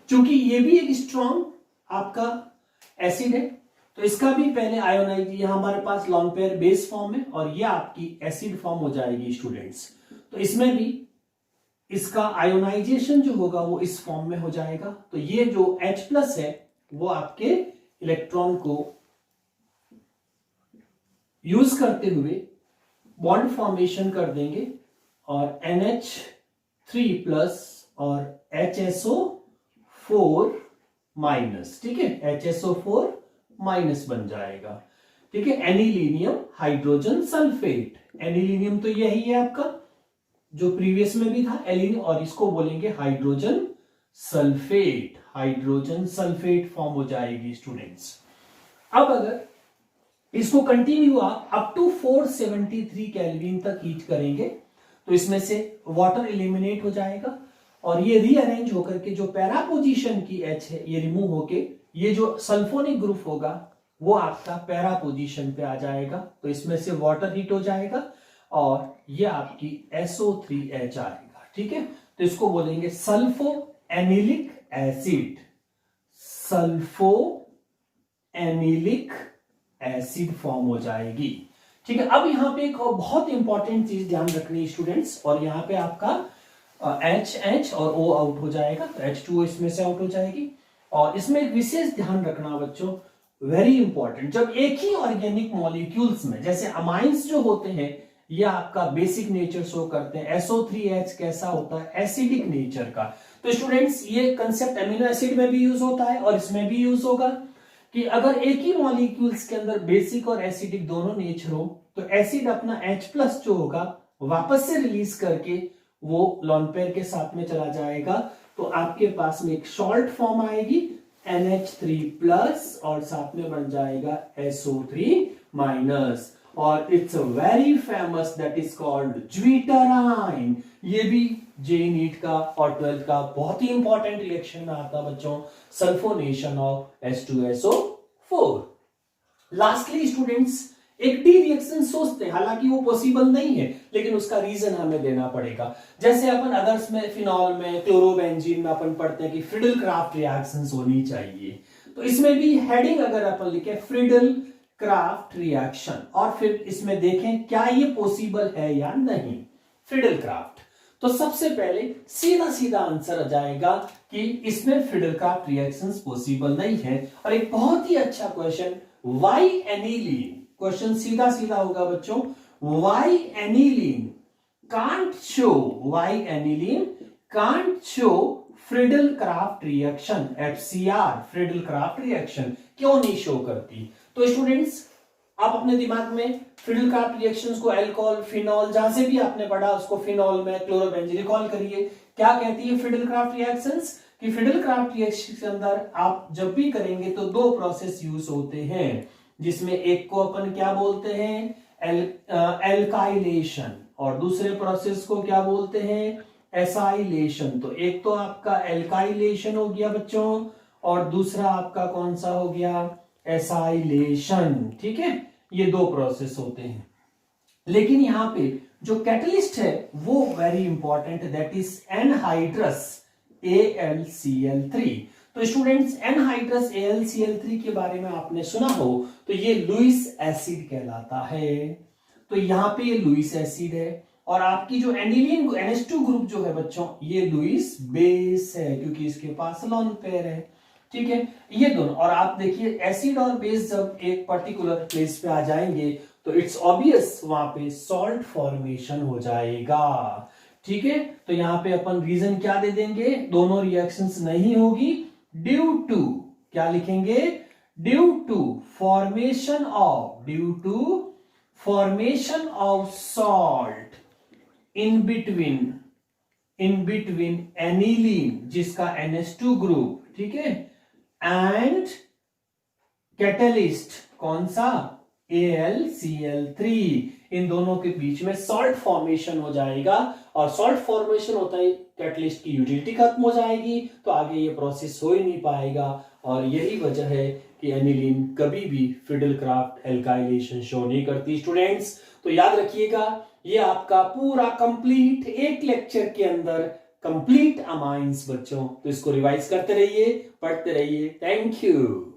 चूंकि ये भी एक स्ट्रॉन्ग आपका एसिड है तो इसका भी पहले आयोनाइज, यहां हमारे पास लॉन्ग पेयर बेस फॉर्म है और ये आपकी एसिड फॉर्म हो जाएगी स्टूडेंट्स। तो इसमें भी इसका आयोनाइजेशन जो होगा वो इस फॉर्म में हो जाएगा। तो ये जो H+ है वो आपके इलेक्ट्रॉन को यूज करते हुए बॉन्ड फॉर्मेशन कर देंगे और NH3+ और HSO4-, ठीक है, HSO4- बन जाएगा, ठीक है, एनिलीनियम हाइड्रोजन सल्फेट। एनिलीनियम तो यही है आपका जो प्रीवियस में भी था एलिन, और इसको बोलेंगे hydrogen sulphate. Hydrogen sulphate form हो जाएगी स्टूडेंट्स। अब अगर इसको कंटिन्यू आप अप टू 473 केल्विन तक हीट करेंगे तो इसमें से वाटर एलिमिनेट हो जाएगा और ये रीअरेंज होकर के जो पैरा पोजीशन की H है ये रिमूव होके ये जो सल्फोनिक ग्रुप होगा वो आपका पैरा पोजीशन पे आ जाएगा। तो इसमें से वाटर हीट हो जाएगा और ये आपकी SO3H आएगा, ठीक है। तो इसको बोलेंगे sulpho anilic acid. Sulpho anilic acid form हो जाएगी, ठीक है। अब यहाँ पे एक बहुत इंपॉर्टेंट चीज ध्यान रखनी है स्टूडेंट्स, और यहाँ पे आपका H और O आउट हो जाएगा, तो H2O इसमें से आउट हो जाएगी। और इसमें एक विशेष ध्यान रखना बच्चों, वेरी इंपॉर्टेंट, जब एक ही ऑर्गेनिक मॉलिक्यूल्स में, जैसे अमाइंस जो होते हैं ये आपका बेसिक नेचर शो करते हैं, SO3H कैसा होता है, एसिडिक नेचर का। तो स्टूडेंट्स ये कंसेप्ट अमीनो एसिड में भी यूज होता है और इसमें भी यूज होगा कि अगर एक ही मॉलिक्यूल्स के अंदर बेसिक और एसिडिक दोनों नेचर हो तो एसिड अपना H+ जो होगा वापस से रिलीज करके वो लोन पेयर के साथ में चला जाएगा, तो आपके पास में एक सॉल्ट फॉर्म आएगी NH3+ और साथ में बन जाएगा SO3-, और it's very famous that is called zwitterion. ये भी जेई नीट का और 12th का बहुत ही इंपॉर्टेंट रिएक्शन में आता है बच्चों, sulphonation of H2SO4। Lastly students एक डी रिएक्शन सोचते हैं, हालांकि वो पॉसिबल नहीं है लेकिन उसका रीजन हमें देना पड़ेगा। जैसे अपन अदर्स में फिनॉल में क्लोरोबेंजीन में अपन पढ़ते हैं कि फ्रिडल क्राफ्ट रिएक्शंस होनी चाहिए, तो इसमें भी हेडिंग अगर अपन लिखे फ्रिडल क्राफ्ट रिएक्शन और फिर इसमें देखें क्या ये पॉसिबल है या नहीं, फ्रिडल क्राफ्ट, तो सबसे पहले सीधा सीधा आंसर आ जाएगा कि इसमें फ्रिडल क्राफ्ट रिएक्शंस पॉसिबल नहीं है। और एक बहुत ही अच्छा क्वेश्चन, व्हाई एनिलीन, क्वेश्चन सीधा सीधा होगा बच्चों, why aniline can't show, why aniline can't show Friedel Crafts reaction, FCR Friedel Crafts reaction क्यों नहीं शो करती। तो स्टूडेंट्स आप अपने दिमाग में फ्रिडल क्राफ्ट रिएक्शंस को अल्कोहल, फिनॉल, जहां से भी आपने पढ़ा उसको फिनॉल में क्लोरोबेंजीन रिकॉल करिए। क्या कहती है फ्रिडल क्राफ्ट रिएक्शंस कि फ्रिडल क्राफ्ट रिएक्शन के अंदर आप जब भी करेंगे तो दो प्रोसेस यूज होते हैं, जिसमें एक को अपन क्या बोलते हैं एल्काइलेशन और दूसरे प्रोसेस को क्या बोलते हैं एसाइलेशन। तो एक तो आपका एल्काइलेशन हो गया बच्चों और दूसरा आपका कौन सा हो गया एसाइलेशन, ठीक है, ये दो प्रोसेस होते हैं। लेकिन यहां पे जो कैटलिस्ट है वो very important, that is anhydrous AlCl3। तो स्टूडेंट्स एनहाइड्रस AlCl3 के बारे में आपने सुना हो तो ये लुईस एसिड कहलाता है। तो यहां पे ये लुईस एसिड है और आपकी जो एनिलीन NH2 ग्रुप जो है बच्चों ये लुईस बेस है क्योंकि इसके पास लोन पेयर है, ठीक है, ये दोनों। और आप देखिए एसिड और बेस जब एक पर्टिकुलर प्लेस पे आ जाएंगे तो इट्स ऑब्वियस वहां पे सॉल्ट फॉर्मेशन हो जाएगा, ठीक है। तो यहां पे अपन रीजन क्या दे देंगे, दोनों रिएक्शंस नहीं होगी ड्यू टू, क्या लिखेंगे due to formation of, due to formation of salt in between aniline जिसका NH2 ग्रुप, ठीक है, एंड कैटलिस्ट कौन सा AlCl3, इन दोनों के बीच में सॉल्ट फॉर्मेशन हो जाएगा और सॉल्ट फॉर्मेशन होता है कैटलिस्ट की यूटिलिटी खत्म हो जाएगी तो आगे ये प्रोसेस हो ही नहीं पाएगा। और यही वजह है कि एनिलीन कभी भी फ्रिडल क्राफ्ट एल्काइलेशन शो नहीं करती स्टूडेंट्स। तो याद रखिएगा ये आपका पूरा कंप्लीट एक लेक्चर के अंदर कंप्लीट अमाइंस बच्चों, तो इसको रिवाइज करते रहिए, पढ़ते रहिए। Thank you.